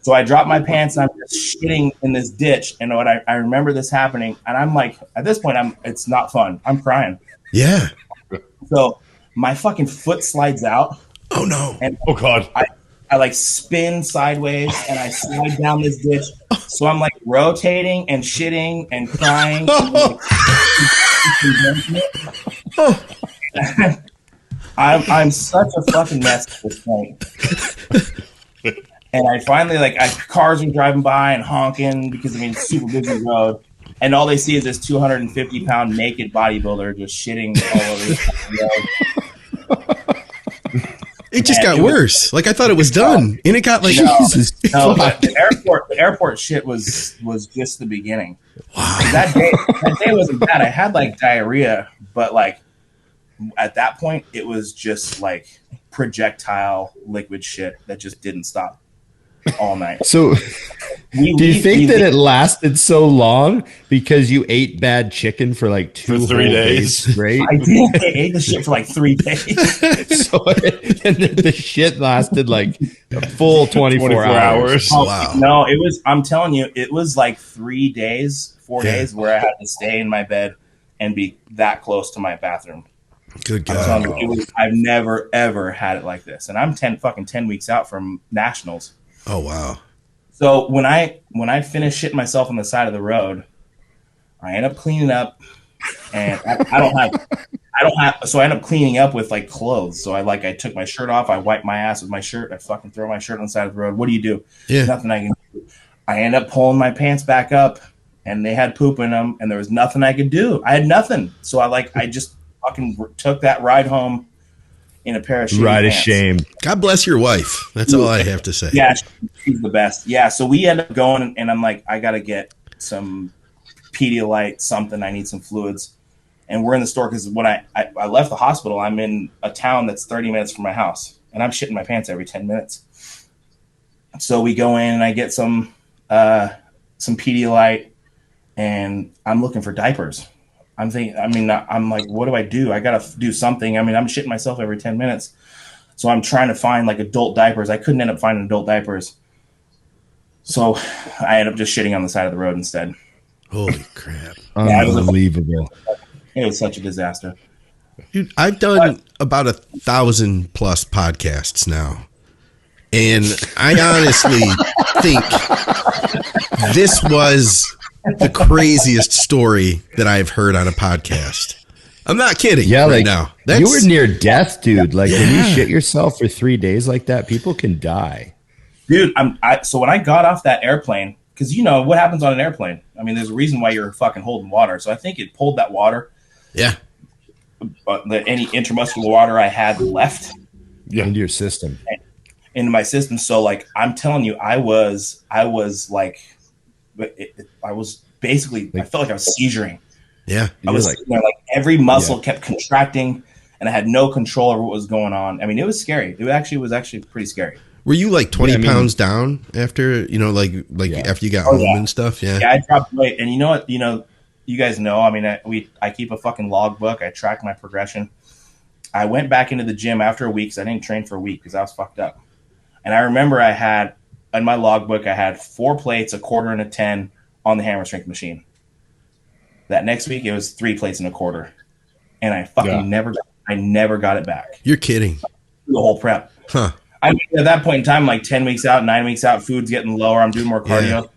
So I drop my pants and I'm just shitting in this ditch. And what I remember this happening, and I'm like, at this point, it's not fun. I'm crying. Yeah. So my fucking foot slides out. Oh no. And oh God. I like spin sideways and I slide down this ditch. So I'm like rotating and shitting and crying. I'm such a fucking mess at this point. And I finally cars are driving by and honking because it's super busy road. And all they see is this 250-pound naked bodybuilder just shitting all over the road. It just got worse. Like I thought it was done, and it got like Jesus. No, but the airport shit was just the beginning. Wow. That day wasn't bad. I had like diarrhea, but like at that point, it was just like projectile liquid shit that just didn't stop all night. So do you think that it lasted so long because you ate bad chicken for like 3 days straight? I did. I ate the shit for like 3 days. So and the shit lasted like a full 24 hours. Oh, wow. No, I'm telling you, it was like 3 days, 4 days where I had to stay in my bed and be that close to my bathroom. Good God. I've never, ever had it like this. And I'm 10 weeks out from nationals. Oh, wow. So when I finish shitting myself on the side of the road, I end up cleaning up, and I don't have. So I end up cleaning up with like clothes. So I took my shirt off. I wiped my ass with my shirt. I fucking throw my shirt on the side of the road. What do you do? Yeah. Nothing I can do. I end up pulling my pants back up, and they had poop in them, and there was nothing I could do. I had nothing. So I just fucking took that ride home in a pair of shitty pants. Of shame. God bless your wife. That's all I have to say. Yeah, she's the best. Yeah, so we end up going, and I'm like, I got to get some Pedialyte, something. I need some fluids. And we're in the store because when I left the hospital, I'm in a town that's 30 minutes from my house, and I'm shitting my pants every 10 minutes. So we go in, and I get some Pedialyte, and I'm looking for diapers. I'm like, what do I do? I got to do something. I'm shitting myself every 10 minutes. So I'm trying to find like adult diapers. I couldn't end up finding adult diapers. So I ended up just shitting on the side of the road instead. Holy crap. Unbelievable. It was such a disaster. Dude, I've done about 1,000+ podcasts now. And I honestly think this was the craziest story that I've heard on a podcast. I'm not kidding. Yeah, right now. You were near death, dude. Like when you shit yourself for 3 days like that, people can die. Dude, so when I got off that airplane, because you know what happens on an airplane. I mean, there's a reason why you're fucking holding water. So I think it pulled that water. Yeah. Any intramuscular water I had left. Yeah. Into your system. Into my system. So like I'm telling you, I was like. I was basically, I felt like I was seizuring. Yeah. I was like every muscle kept contracting and I had no control over what was going on. I mean, it was scary. It was actually pretty scary. Were you like 20 pounds down after, after you got home and stuff? Yeah. Yeah, I dropped weight. And you know what, you guys know, I mean, I keep a fucking log book. I track my progression. I went back into the gym after a week because I didn't train for a week because I was fucked up. And I remember I had in my logbook, I had 4 plates, a quarter, and a 10 on the hammer strength machine. That next week, it was 3 plates and a quarter, and I fucking never got it back. You're kidding. The whole prep. Huh. I mean, at that point in time, like 10 weeks out, 9 weeks out, food's getting lower. I'm doing more cardio.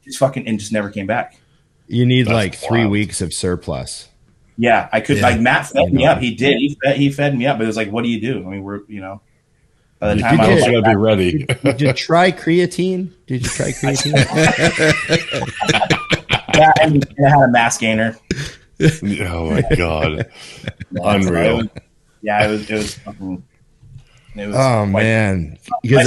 It just never came back. You need like 3 weeks of surplus. Yeah, I could. Like Matt fed me up. He did. He fed me up. But it was like, what do you do? I mean, we're by the time I was gotta be ready. Did you try creatine? Yeah, and I had a mass gainer. Oh my god, unreal. It was fucking. It was man, because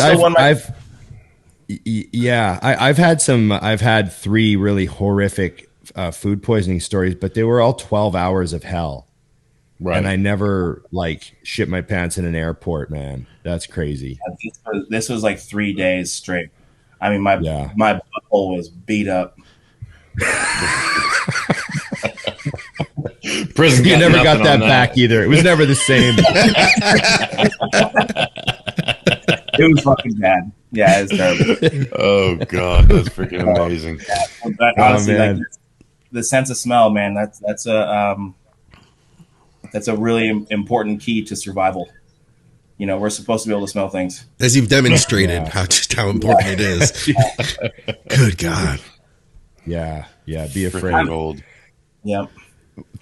I've had 3 really horrific food poisoning stories, but they were all 12 hours of hell. Right. And I never like shit my pants in an airport, man. That's crazy. This was like 3 days straight. I mean, my butthole was beat up. Prison. You never got that back either. It was never the same. It was fucking bad. Yeah, it was terrible. Oh god, that's freaking amazing. But honestly, like the sense of smell, man. That's a really important key to survival. We're supposed to be able to smell things. As you've demonstrated how important it is. Good God. Yeah. Be afraid. Old. Yep.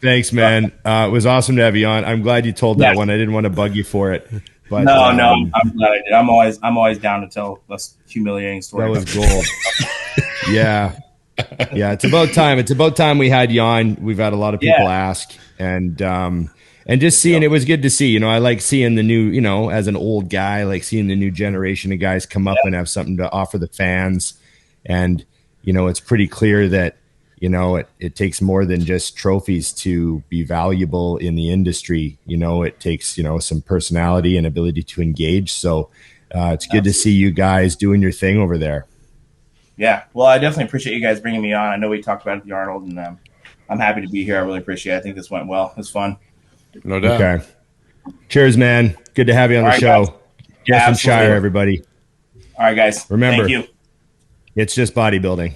Thanks, man. It was awesome to have you on. I'm glad you told that one. I didn't want to bug you for it. But, no, I'm glad I did. I'm always down to tell a humiliating story. That was gold. Yeah. It's about time. It's about time we had you on. We've had a lot of people ask, and just seeing it was good to see. I like seeing the new. As an old guy, I like seeing the new generation of guys come up and have something to offer the fans, and it's pretty clear that it takes more than just trophies to be valuable in the industry. It takes some personality and ability to engage. So it's good to see you guys doing your thing over there. Yeah, well, I definitely appreciate you guys bringing me on. I know we talked about it at the Arnold, and I'm happy to be here. I really appreciate it. I think this went well. It was fun. No doubt. Okay. Cheers, man. Good to have you on the show. Guys. Yeah, Shier, everybody. All right, guys. Remember, thank you. It's just bodybuilding.